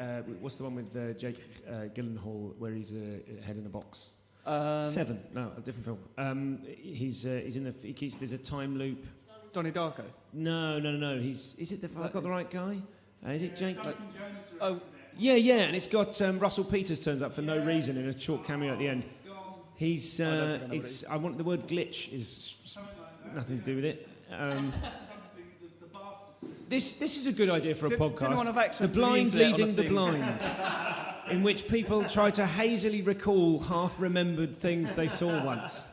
What's the one with Jake Gyllenhaal where he's a head in a box? Seven. No, a different film. He's in the. He keeps. There's a time loop.
Donnie Darko.
No. Is it the? I've got the right guy. Is it Jake?
Duncan Jones directed
Oh.
it.
Yeah, and it's got Russell Peters turns up for no reason in a short cameo at the end. He's.
I don't think I know what it is.
I want the word glitch is
Something like that.
nothing to do with it.
Something, the bastard system.
This is a good idea for a
Does anyone
podcast.
have access
The
to the
blind
internet on a
leading the
thing?
blind, in which people try to hazily recall half-remembered things they saw once.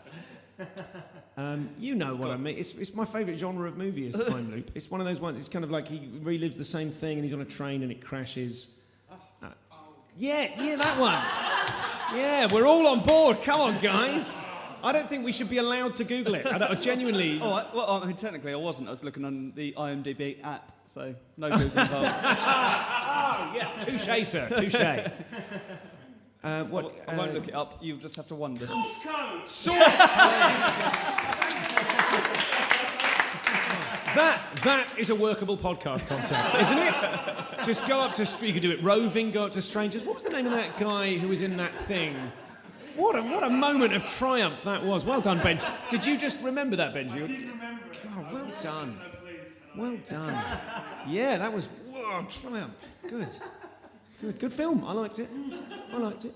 You know what I mean. It's my favourite genre of movie is time loop. It's one of those ones. It's kind of like he relives the same thing, and he's on a train and it crashes. Yeah, that one. Yeah, we're all on board. Come on, guys. I don't think we should be allowed to Google it. I genuinely...
Oh, well, I mean, technically I wasn't. I was looking on the IMDb app, so no Google involved.
Oh, yeah. Touche, sir. Touche. What?
I won't look it up. You'll just have to wonder.
Source code!
Source That is a workable podcast concept, isn't it? Just go up to... You could do it roving, go up to strangers. What was the name of that guy who was in that thing? What a moment of triumph that was. Well done, Benj. Did you just remember that, Benji?
I did remember it.
Oh, well done.
So pleased.
Well done. Yeah, that was... Whoa, triumph. Good film. I liked it.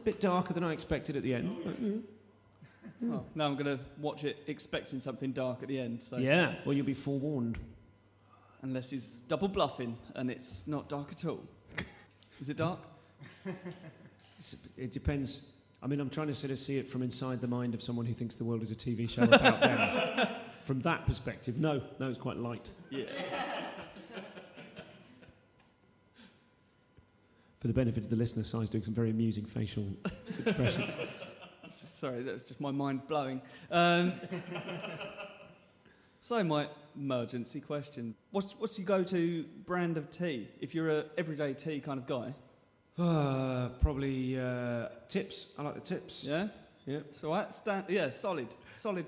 Bit darker than I expected at the end.
Oh, now I'm going to watch it expecting something dark at the end. So.
Yeah, well, you'll be forewarned.
Unless he's double bluffing and it's not dark at all. Is it dark?
It depends. I mean, I'm trying to sort of see it from inside the mind of someone who thinks the world is a TV show about them. From that perspective, no, it's quite light.
Yeah.
For the benefit of the listener, Si's doing some very amusing facial expressions.
Sorry, that's just my mind blowing. So my emergency question. What's your go-to brand of tea? If you're a everyday tea kind of guy.
Probably tips. I like the tips.
Yeah?
Yeah.
So solid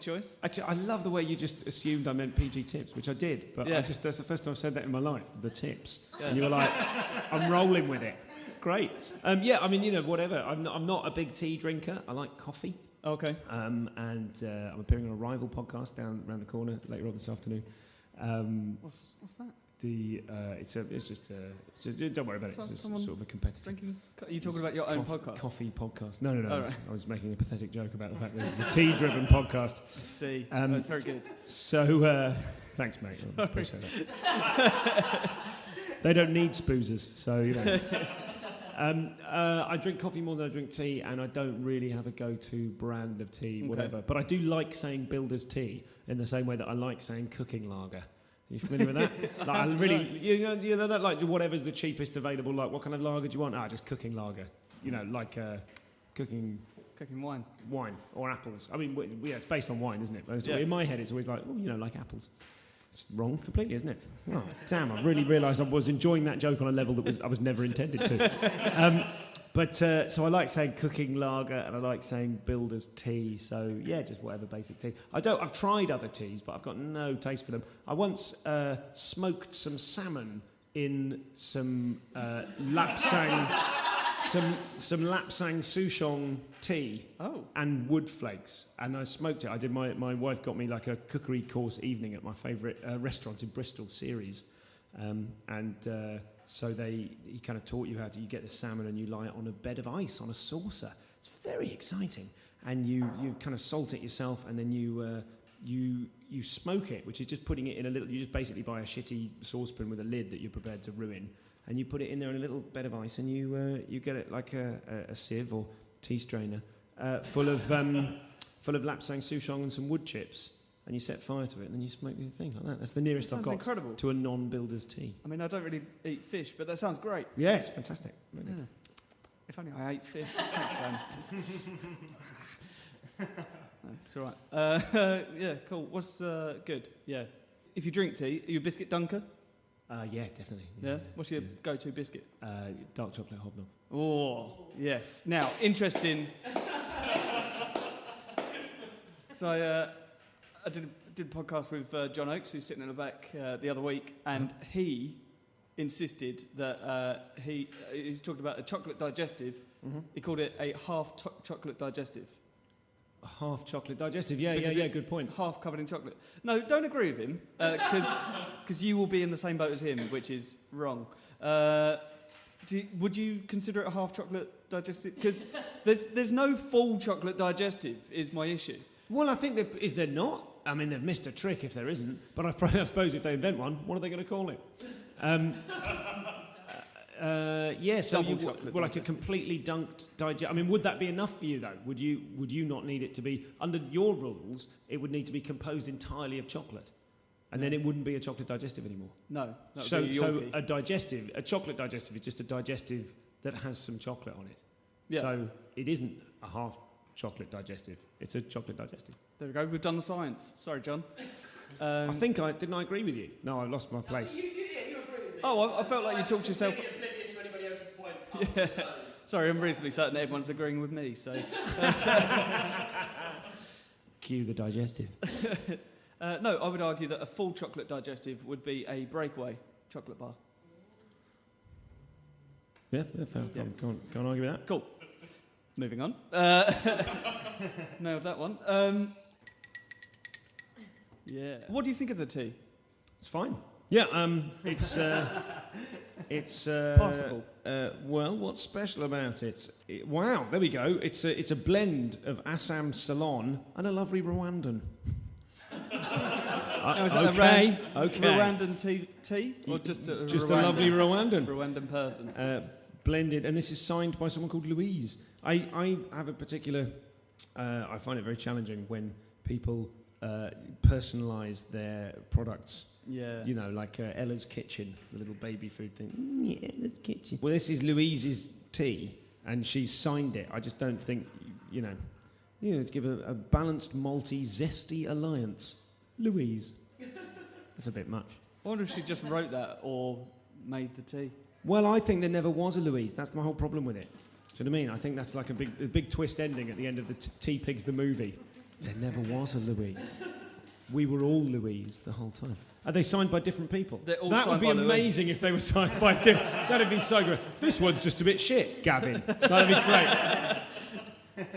choice.
Actually, I love the way you just assumed I meant PG tips, which I did, but
Yeah.
that's the first time I've said that in my life, the tips.
Yeah.
And you were like, I'm rolling with it. Great. Yeah, I mean, whatever. I'm not a big tea drinker. I like coffee.
Okay.
And I'm appearing on a rival podcast down around the corner later on this afternoon.
What's that?
Don't worry about it. It's just sort of a competitive.
Drinking? Are you talking about your own podcast?
Coffee podcast. No.
Right.
I was making a pathetic joke about the fact that it's a tea-driven podcast.
I see. That's very good.
So, thanks, mate. I appreciate it. They don't need spoozers, so, you know. I drink coffee more than I drink tea, and I don't really have a go-to brand of tea, whatever. But I do like saying builder's tea in the same way that I like saying cooking lager. Are you familiar with that? Like, I really, you know that, like, whatever's the cheapest available. Like, what kind of lager do you want? Just cooking lager. You know, like cooking wine or apples. I mean, it's based on wine, isn't it? So in my head, it's always like, like apples. It's wrong completely, isn't it? Oh, damn! I really realised I was enjoying that joke on a level that I was never intended to. So I like saying cooking lager, and I like saying builder's tea. So yeah, just whatever basic tea. I've tried other teas, but I've got no taste for them. I once smoked some salmon in some lapsang, some lapsang souchong tea and wood flakes, and I smoked it. I did. My wife got me like a cookery course evening at my favourite restaurant in Bristol, Ceres, so he kind of taught you how to. You get the salmon and you lie it on a bed of ice on a saucer. It's very exciting, and you kind of salt it yourself, and then you smoke it, which is just putting it in a little. You just basically buy a shitty saucepan with a lid that you're prepared to ruin, and you put it in there in a little bed of ice, and you get it like a sieve or tea strainer full of lapsang souchong and some wood chips. And you set fire to it, and then you smoke the thing like that. That's the nearest I've got
incredible.
to a non-builder's tea.
I mean, I don't really eat fish, but that sounds great.
Yeah, it's fantastic. Really.
Yeah. If only I ate fish. Thanks, man. It's all right. Yeah, cool. What's good? Yeah. If you drink tea, are you a biscuit dunker?
Yeah, definitely.
Yeah. What's your go-to biscuit?
Dark chocolate hobnob.
Oh, yes. Now, interesting. So I did a podcast with John Oakes, who's sitting in the back the other week, and he insisted that he's talking about a chocolate digestive. Mm-hmm. He called it a half chocolate digestive.
A half chocolate digestive, yeah, good point.
Half covered in chocolate. No, don't agree with him, because you will be in the same boat as him, which is wrong. Would you consider it a half chocolate digestive? Because there's no full chocolate digestive, is my issue.
Well, I think is there not? I mean, they've missed a trick if there isn't. But I suppose if they invent one, what are they going to call it? So like a completely dunked digest. I mean, would that be enough for you though? Would you not need it to be, under your rules, it would need to be composed entirely of chocolate, and then it wouldn't be a chocolate digestive anymore?
No.
So a chocolate digestive is just a digestive that has some chocolate on it.
Yeah.
So it isn't a half chocolate digestive. It's a chocolate digestive.
There we go. We've done the science. Sorry, John.
I think didn't I agree with you? No, I lost my place.
You agree with me.
Oh, I felt like you talked yourself.
Completely oblivious to anybody else's point.
Yeah. Sorry, I'm reasonably certain that everyone's agreeing with me. So.
Cue the digestive.
No, I would argue that a full chocolate digestive would be a breakaway chocolate bar.
Yeah, fair.
Yeah.
Can't argue with that.
Cool. Moving on. Nailed that one. Yeah. What do you think of the tea?
It's fine. Yeah, it's
Passable.
Well, what's special about it? Wow, there we go. It's a blend of Assam Ceylon and a lovely Rwandan.
Now, is that
okay.
Rwandan tea or just a
lovely Rwandan.
Rwandan person?
Blended, and this is signed by someone called Louise. I have a particular. I find it very challenging when people personalise their products.
Yeah.
You know, like Ella's Kitchen, the little baby food thing. Yeah, Ella's Kitchen. Well, this is Louise's tea, and she's signed it. I just don't think, to give a balanced, malty, zesty alliance. Louise. That's a bit much.
I wonder if she just wrote that or made the tea.
Well, I think there never was a Louise. That's my whole problem with it. Do you know what I mean? I think that's like a big twist ending at the end of the Teapigs the movie. There never was a Louise. We were all Louise the whole time. Are they signed by different people?
They're all
That would
signed
be
by
amazing if they were signed by different. That'd be so good. This one's just a bit shit, Gavin. That'd be great.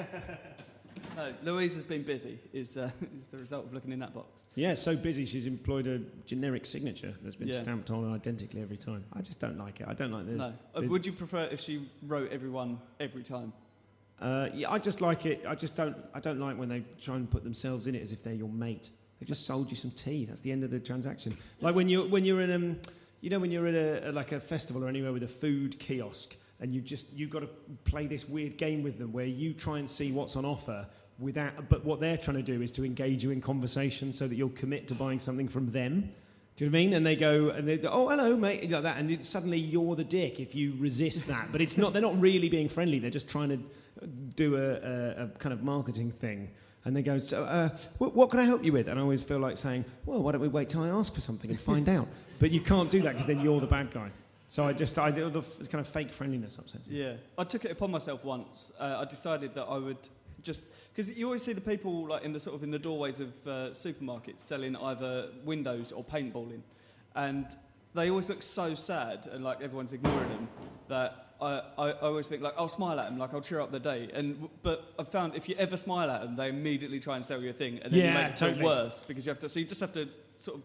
No, Louise has been busy, is the result of looking in that box.
Yeah, so busy she's employed a generic signature that's been stamped on identically every time. I just don't like it. I don't like the...
No. Would you prefer if she wrote everyone every time?
Yeah, I just like it. I don't like when they try and put themselves in it as if they're your mate. They just sold you some tea. That's the end of the transaction. Like when you're in when you're at a festival or anywhere with a food kiosk, and you've got to play this weird game with them where you try and see what's on offer but what they're trying to do is to engage you in conversation so that you'll commit to buying something from them. Do you know what I mean? And they go, oh, hello, mate, like that, and suddenly you're the dick if you resist that. But they're not really being friendly. They're just trying to do a kind of marketing thing. And they go, so, what can I help you with? And I always feel like saying, well, why don't we wait till I ask for something and find out? But you can't do that because then you're the bad guy. So it's kind of fake friendliness upsets me.
Yeah. I took it upon myself once. I decided that I would just... Because you always see the people like in the doorways of supermarkets selling either windows or paintballing. And they always look so sad and like everyone's ignoring them that I always think like, I'll smile at them, like I'll cheer up the day. But I've found if you ever smile at them, they immediately try and sell you a thing, and then you make it feel worse because you just have to sort of...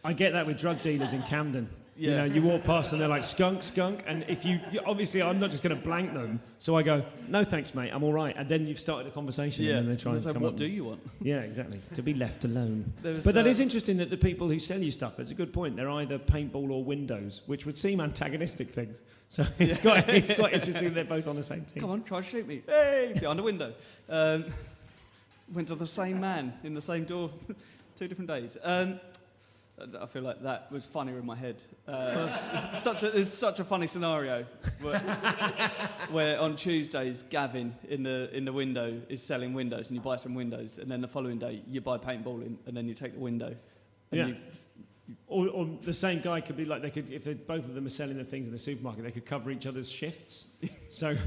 I get that with drug dealers in Camden.
Yeah.
You walk past and they're like, skunk, and if obviously I'm not just going to blank them, so I go, no thanks mate, I'm all right, and then you've started a conversation and then they try and come
what do you want?
Yeah, exactly, to be left alone.
But
that is interesting that the people who sell you stuff, it's a good point, they're either paintball or windows, which would seem antagonistic things, so it's quite interesting that they're both on the same team.
Come on, try to shoot me. Hey, behind a window. Went to the same man in the same door 2 different days. I feel like that was funnier in my head. It's such a funny scenario where on Tuesdays Gavin in the window is selling windows and you buy some windows, and then the following day you buy paintballing and then you take the window. And
Or the same guy could be like, if both of them are selling the things in the supermarket, they could cover each other's shifts. So,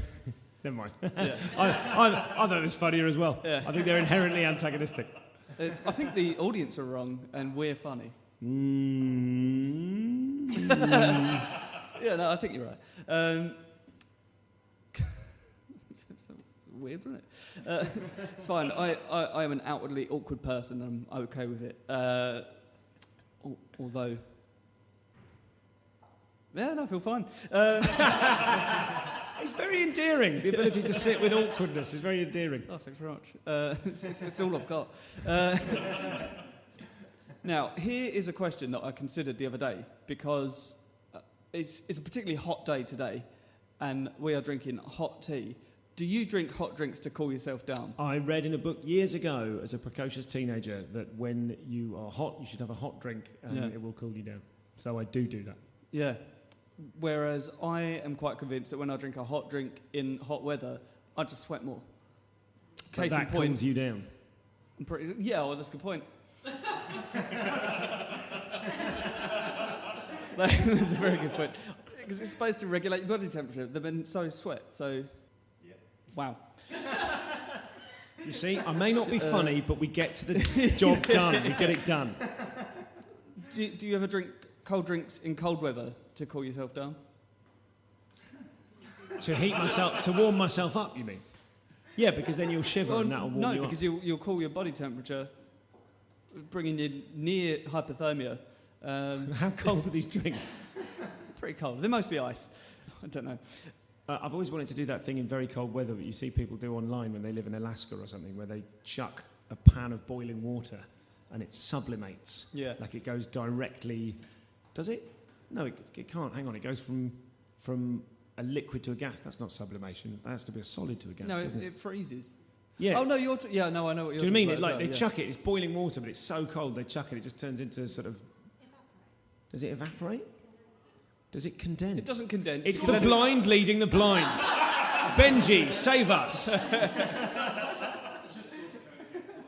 never mind.
Yeah.
I thought it was funnier as well.
Yeah.
I think they're inherently antagonistic.
I think the audience are wrong and we're funny. Yeah, no, I think you're right. It's weird, isn't it? It's fine. I am an outwardly awkward person. I'm okay with it. Although, yeah, no, I feel fine.
It's very endearing. The ability to sit with awkwardness is very endearing.
Oh, thanks very much. It's all I've got. Now, here is a question that I considered the other day, because it's a particularly hot day today, and we are drinking hot tea. Do you drink hot drinks to cool yourself down?
I read in a book years ago, as a precocious teenager, that when you are hot, you should have a hot drink, and it will cool you down. So I do that.
Yeah. Whereas I am quite convinced that when I drink a hot drink in hot weather, I just sweat more.
But
Case in
that
point.
cools you down.
Yeah, well, that's a good point. That's a very good point. Because it's supposed to regulate your body temperature, then so sweat. So, wow.
You see, I may not be funny, but we get to the job done. We get it done.
Do you ever drink cold drinks in cold weather to cool yourself down?
To warm myself up, you mean? Yeah, because then you'll shiver and that'll warm you up.
No, because you'll cool your body temperature, bringing you near hypothermia.
How cold are these drinks?
Pretty cold. They're mostly ice. I don't know.
I've always wanted to do that thing in very cold weather that you see people do online when they live in Alaska or something, where they chuck a pan of boiling water and it sublimates.
Yeah.
Like it goes directly... Does it? No, it can't. Hang on. It goes from a liquid to a gas. That's not sublimation. That has to be a solid to a gas,
No,
doesn't it?
it freezes.
Yeah.
Oh, no, I know what you're
Do you know what I
talking
mean?
about.
They chuck it, it's boiling water, but it's so cold, they chuck it, it just turns into sort of... Does it evaporate? Does it condense?
It doesn't condense.
It's the blind leading the blind. Benji, save us.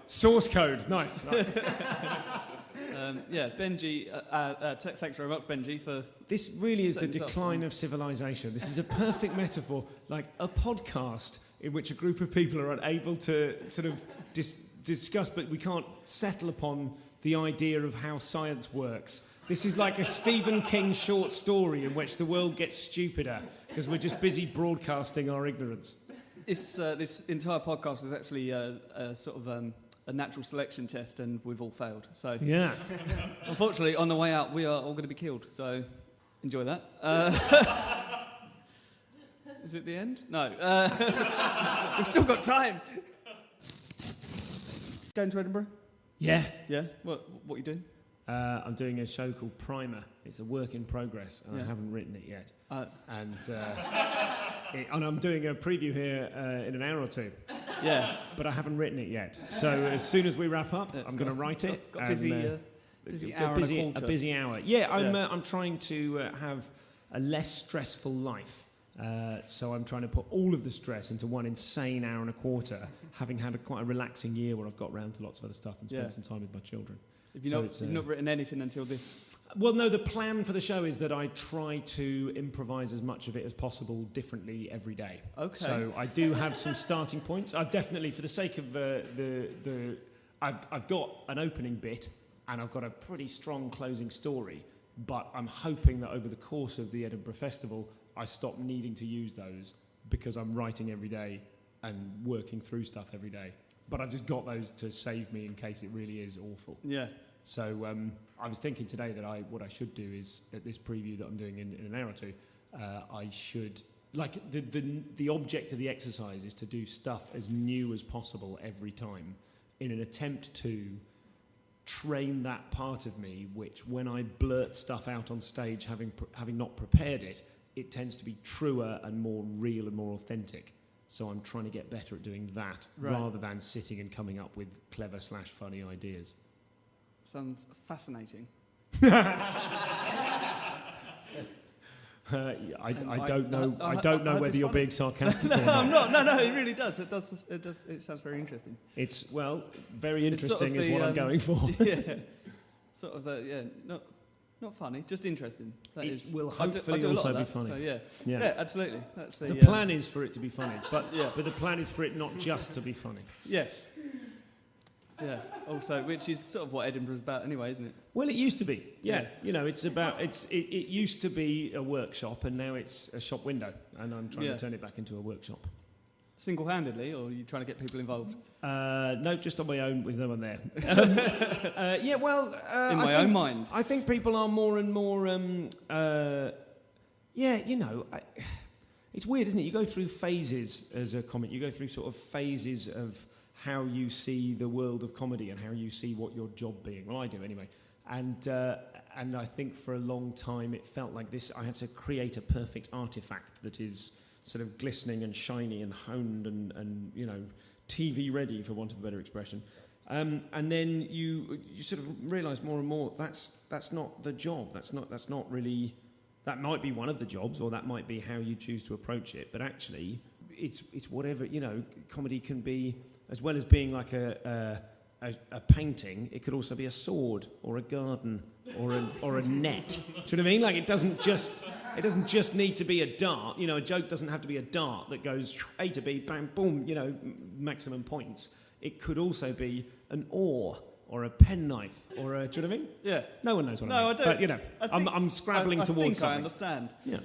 Source code, nice.
Yeah, Benji, thanks very much, Benji, for...
This really is the
setting this up.
decline of civilization. This is a perfect metaphor, like a podcast in which a group of people are unable to sort of discuss, but we can't settle upon the idea of how science works. This is like a Stephen King short story in which the world gets stupider because we're just busy broadcasting our ignorance.
This entire podcast was actually a sort of a natural selection test, and we've all failed. So,
Yeah.
unfortunately, on the way out, we are all going to be killed. So, enjoy that. Is it the end? No. We've still got time. Going to Edinburgh?
Yeah.
Yeah. What are you doing?
I'm doing a show called Primer. It's a work in progress, and
Yeah.
I haven't written it yet.
And
And I'm doing a preview here in an hour or two,
yeah,
but I haven't written it yet. So as soon as we wrap up,
Yeah,
I'm going to write it.
got busy hour and a quarter.
A busy hour. Yeah,
Yeah.
I'm trying to have a less stressful life. So I'm trying to put all of the stress into one insane hour and a quarter, having had quite a relaxing year where I've got round to lots of other stuff and spent
Yeah.
some time with my children.
Have you
So
you've not written anything until this?
Well, no, the plan for the show is that I try to improvise as much of it as possible differently every day.
Okay.
So I do have some starting points. I've definitely, for the sake of I've got an opening bit and I've got a pretty strong closing story, but I'm hoping that over the course of the Edinburgh Festival, I stop needing to use those because I'm writing every day and working through stuff every day. But I've just got those to save me in case it really is awful.
Yeah.
So I was thinking today that what I should do is, at this preview that I'm doing in an hour or two, I should... Like, the object of the exercise is to do stuff as new as possible every time in an attempt to train that part of me which, when I blurt stuff out on stage, having not prepared it, it tends to be truer and more real and more authentic. So I'm trying to get better at doing that rather than sitting and coming up with clever/funny ideas.
Sounds fascinating.
I don't know whether you're being sarcastic
No,
or not.
I'm not. No, it really does. It does. It sounds very interesting.
It's, well, very
It's sort of
interesting is what I'm going for.
Yeah. Sort of. Not funny. Just interesting. That
It
is.
will
I do
hopefully
a lot
also
of
be
that,
funny.
So yeah.
Yeah.
Yeah. Absolutely. That's the.
The plan is for it to be funny, but the plan is for it not just to be funny.
Yes. Yeah. Also, which is sort of what Edinburgh's about, anyway, isn't it?
Well, it used to be. Yeah.
Yeah.
You know, it's about it used to be a workshop, and now it's a shop window, and I'm trying to turn it back into a workshop.
Single-handedly, or are you trying to get people involved?
No, just on my own with no one there. Yeah, well...
In my own mind.
I think people are more and more... it's weird, isn't it? You go through phases as a comic. You go through sort of phases of how you see the world of comedy and how you see what your job being. Well, I do anyway. And I think for a long time it felt like this. I have to create a perfect artifact that is sort of glistening and shiny and honed and you know, TV ready, for want of a better expression. And then you sort of realise more and more that's not the job. That's not really That might be one of the jobs, or that might be how you choose to approach it. But actually, it's whatever, you know. Comedy can be, as well as being like a painting, it could also be a sword or a garden or a net. Do you know what I mean? Like it doesn't just need to be a dart. You know, a joke doesn't have to be a dart that goes A to B, bam, boom. You know, maximum points. It could also be an oar or a penknife or a. Do you know what I mean?
Yeah.
No one knows what I mean.
No, I don't.
But you know, I'm scrabbling towards
I think
something.
I understand.
Yeah.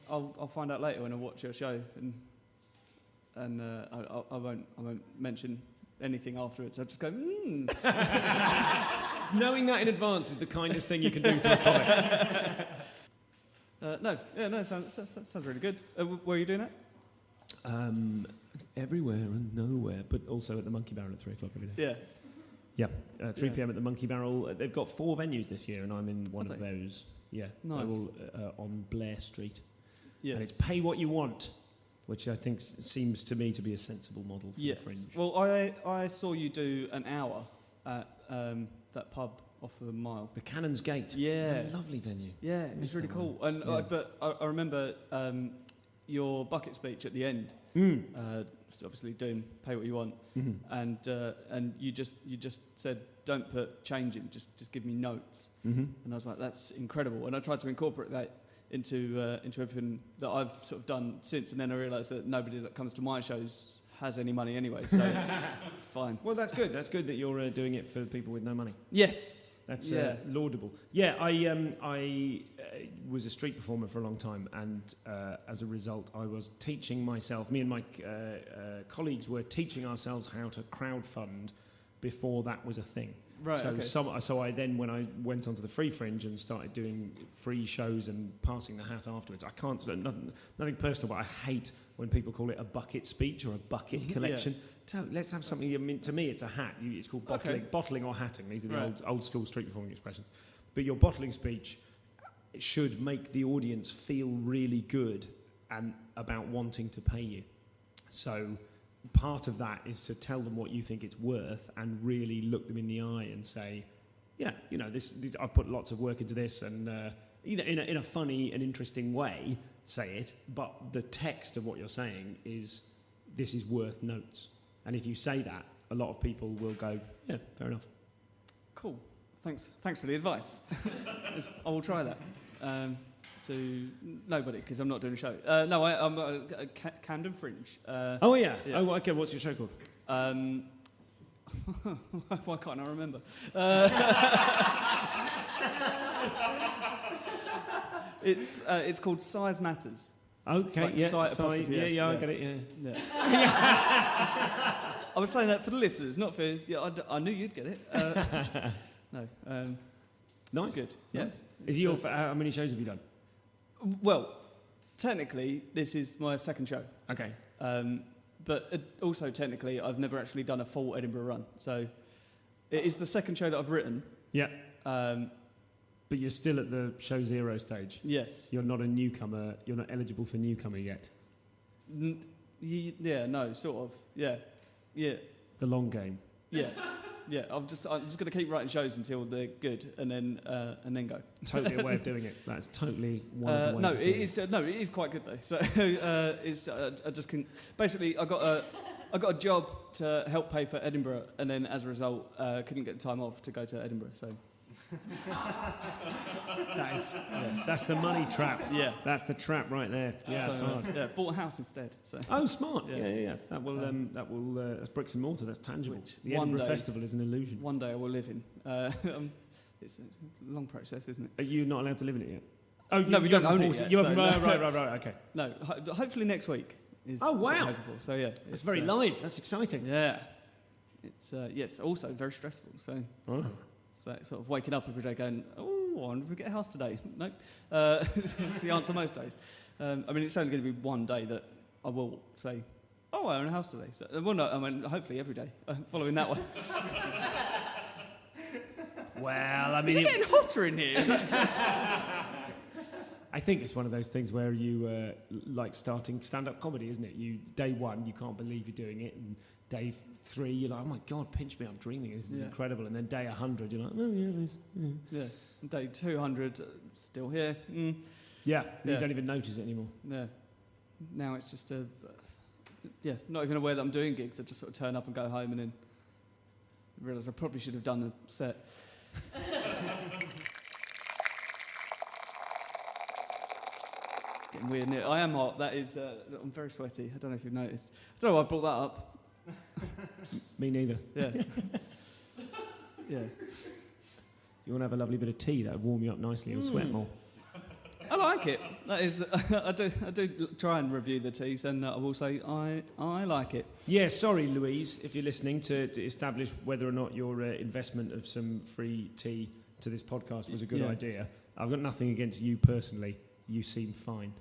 I'll find out later when I watch your show, and I won't mention anything afterwards. I'll just go.
Knowing that in advance is the kindest thing you can do to a comic.
Sounds really good. Where are you doing it?
Everywhere and nowhere, but also at the Monkey Barrel at 3 o'clock every day.
Yeah.
Yeah, 3 p.m. at the Monkey Barrel. They've got 4 venues this year, and I'm in one of
they?
those. Yeah,
Nice.
they're all on Blair Street.
Yeah.
And it's pay what you want, which I think seems to me to be a sensible model for the Fringe.
Well, I saw you do an hour at that pub off the Mile.
The Cannon's Gate.
Yeah.
It's a lovely venue.
Yeah, it was really cool. And but I remember your bucket speech at the end. Obviously doing pay what you want, and you just said don't put change in, just give me notes. And I was like, that's incredible. And I tried to incorporate that into everything that I've sort of done since. And then I realised that nobody that comes to my shows has any money anyway, so it's fine.
Well, that's good. That's good that you're doing it for people with no money.
Yes.
That's laudable. Yeah, I was a street performer for a long time, and as a result, I was teaching myself. Me and my colleagues were teaching ourselves how to crowdfund before that was a thing.
Right.
So I then, when I went onto the Free Fringe and started doing free shows and passing the hat afterwards, I can't. Nothing personal, but I hate when people call it a bucket speech or a bucket collection. So let's have something. I mean, to me, it's a hat. It's called bottling or hatting. These are the old school street performing expressions. But your bottling speech should make the audience feel really good and about wanting to pay you. So part of that is to tell them what you think it's worth and really look them in the eye and say, yeah, you know, this I've put lots of work into this, and you know, in a funny and interesting way, say it. But the text of what you're saying is, this is worth notes. And if you say that, a lot of people will go, yeah, fair enough.
Cool. Thanks for the advice. I will try that. To nobody, because I'm not doing a show. No, I'm at Camden Fringe.
Oh, yeah. Oh, okay. What's your show called?
Why can't I remember? It's called Size Matters.
Okay,
like
yeah,
I
get it, yeah.
I was saying that for the listeners, not for... Yeah, I knew you'd get it. No.
Nice.
Good.
Nice.
Yeah.
How many shows have you done?
Well, technically, this is my second show.
Okay.
But also, technically, I've never actually done a full Edinburgh run. So it is the second show that I've written.
Yeah. But you're still at the show zero stage.
Yes.
You're not a newcomer. You're not eligible for newcomer yet.
Yeah, no, sort of. Yeah.
The long game.
Yeah. Yeah, I'm just going to keep writing shows until they're good, and then go.
Totally a way of doing it. That's totally one of the ways.
It is quite good though. So I just can. Basically, I got a job to help pay for Edinburgh, and then as a result, couldn't get the time off to go to Edinburgh. So
that's the money trap.
Yeah,
that's the trap right there. Yeah, it's hard.
Yeah, bought a house instead. So.
Oh, smart. Yeah. That will. That's bricks and mortar. That's tangible. The Edinburgh Festival is an illusion.
One day I will live in. It's a long process, isn't it?
Are you not allowed to live in it yet? Oh,
no, we don't own it yet.
You haven't. Right. Okay.
No, hopefully next week.
Oh wow!
What I'm hoping for. So yeah,
it's very live. That's exciting.
Yeah, it's also very stressful. So.
Oh.
So that sort of waking up every day going, oh, I wonder if we get a house today. Nope. It's the answer most days. I mean, it's only going to be one day that I will say, oh, I own a house today. So, well, no, I mean, hopefully every day, following that one.
Well, I mean...
Is it getting hotter in here?
I think it's one of those things where you, like starting stand-up comedy, isn't it? Day one, you can't believe you're doing it, and day 3, you're like, oh my God, pinch me, I'm dreaming, this is incredible. And then day 100, you're like, oh yeah, it is.
Yeah. Day 200, still here.
Yeah, you
Yeah.
don't even notice it anymore.
Yeah. Now it's just not even aware that I'm doing gigs. I just sort of turn up and go home and then realise I probably should have done the set. Getting weird near. I am hot. That is, I'm very sweaty. I don't know if you've noticed. I don't know why I brought that up.
Me neither.
Yeah. Yeah.
You want to have a lovely bit of tea, that would warm you up nicely. You'll sweat more.
I like it. That is, I do try and review the teas, and I will say I like it.
Yeah, sorry, Louise, if you're listening, to establish whether or not your investment of some free tea to this podcast was a good idea. I've got nothing against you personally. You seem fine.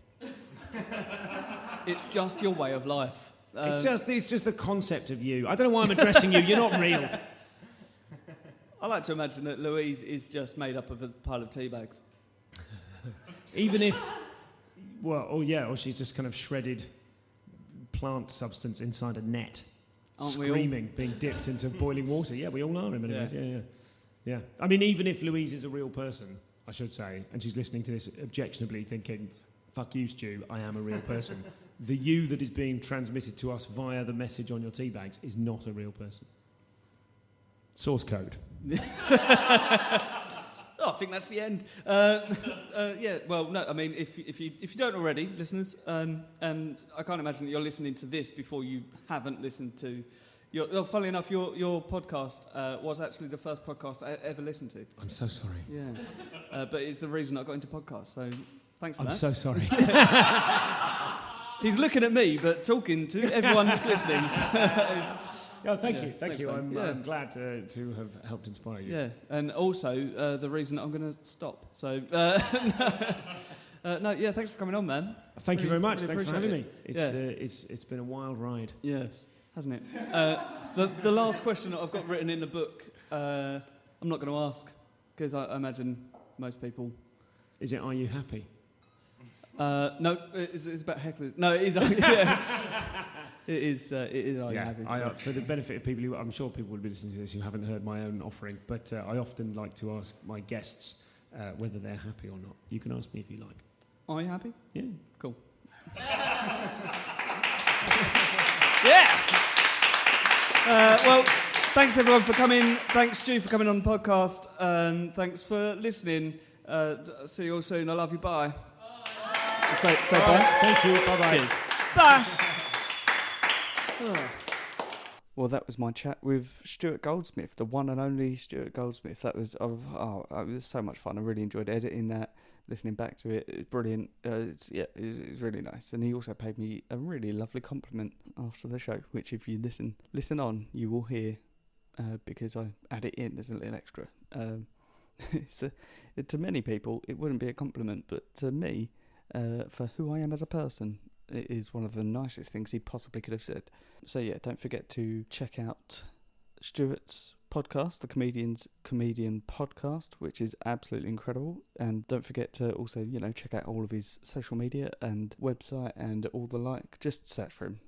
It's just your way of life.
It's just the concept of you. I don't know why I'm addressing you. You're not real.
I like to imagine that Louise is just made up of a pile of tea bags.
Even if, or she's just kind of shredded plant substance inside a net,
Aren't
screaming, being dipped into boiling water. Yeah, we all are in many ways. Yeah. I mean, even if Louise is a real person, I should say, and she's listening to this objectionably thinking, fuck you, Stu, I am a real person. The you that is being transmitted to us via the message on your tea bags is not a real person. Source code.
I think that's the end. Well, no, I mean, if you don't already, listeners, and I can't imagine that you're listening to this before you haven't listened to funnily enough, your podcast was actually the first podcast I ever listened to.
I'm so sorry.
Yeah. But it's the reason I got into podcasts, so thanks for that.
I'm so sorry.
He's looking at me, but talking to everyone that's listening.
Oh, thank you. Thank you.
Mate.
I'm glad to have helped inspire you.
Yeah, and also the reason I'm going to stop. So, thanks for coming on, man.
Thank you very much.
Really
Thanks for having me.
It.
It's been a wild ride.
Yes, hasn't it? The last question that I've got written in the book, I'm not going to ask, because I imagine most people...
Is it, are you happy?
No, it's about hecklers. No, it is. Yeah. It is. Are you happy?
For the benefit of people I'm sure people will be listening to this who haven't heard my own offering, but I often like to ask my guests whether they're happy or not. You can ask me if you like.
Are you happy?
Yeah.
Cool. Yeah. Well, thanks everyone for coming. Thanks Stu for coming on the podcast. Thanks for listening. See you all soon. I love you. Bye. Say bye.
Thank you. Bye-bye.
Cheers. Bye.
Well, that was my chat with Stuart Goldsmith, the one and only Stuart Goldsmith. That was it was so much fun. I really enjoyed editing that, listening back to it. It's brilliant. It's really nice. And he also paid me a really lovely compliment after the show, which if you listen on, you will hear because I add it in as a little extra. To many people, it wouldn't be a compliment, but to me, for who I am as a person, it is one of the nicest things he possibly could have said. So yeah, don't forget to check out Stuart's podcast, the Comedian Podcast, which is absolutely incredible. And don't forget to also, check out all of his social media and website and all the like. Just search for him.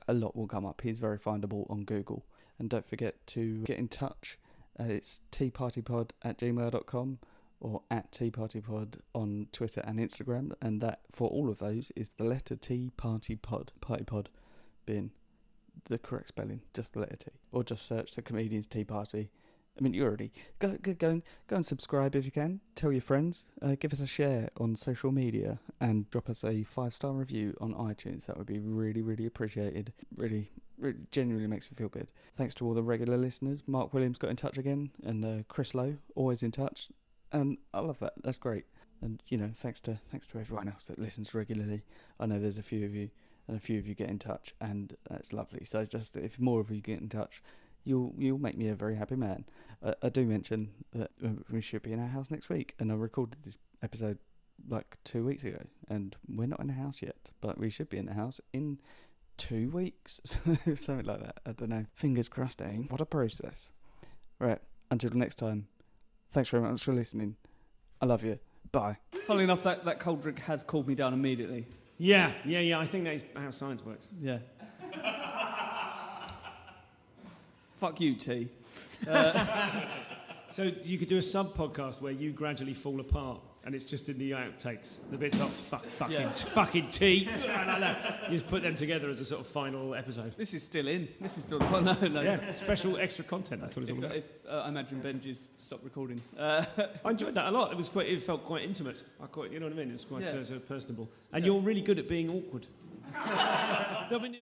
A lot will come up. He's very findable on Google. And don't forget to get in touch. It's teapartypod@gmail.com or @teapartypod on Twitter and Instagram. And that, for all of those, is the letter T, party pod, party pod being the correct spelling, just the letter T. Or just search the Comedians Tea Party. I mean, you already... Go and subscribe if you can. Tell your friends. Give us a share on social media. And drop us a 5-star review on iTunes. That would be really, really appreciated. Really genuinely makes me feel good. Thanks to all the regular listeners. Mark Williams got in touch again. And Chris Lowe, always in touch. And I love that. That's great. And, thanks to everyone else that listens regularly. I know there's a few of you. And a few of you get in touch, and that's lovely. So just if more of you get in touch, you'll make me a very happy man. I do mention that we should be in our house next week, and I recorded this episode like 2 weeks ago, and we're not in the house yet, but we should be in the house in 2 weeks, something like that. I don't know. Fingers crossed, eh? What a process. Right, until next time, thanks very much for listening. I love you. Bye.
Funnily enough, that cold drink has cooled me down immediately.
Yeah. I think that is how science works.
Yeah. Fuck you, T.
So you could do a sub-podcast where you gradually fall apart, and it's just in the outtakes. The bits like fucking tea. You just put them together as a sort of final episode.
This is still in. This is still... No.
Yeah, special extra content. That's what it's all about.
I imagine Benji's stopped recording.
I enjoyed that a lot. It felt quite intimate. You know what I mean? It was quite sort of personable. And you're really good at being awkward.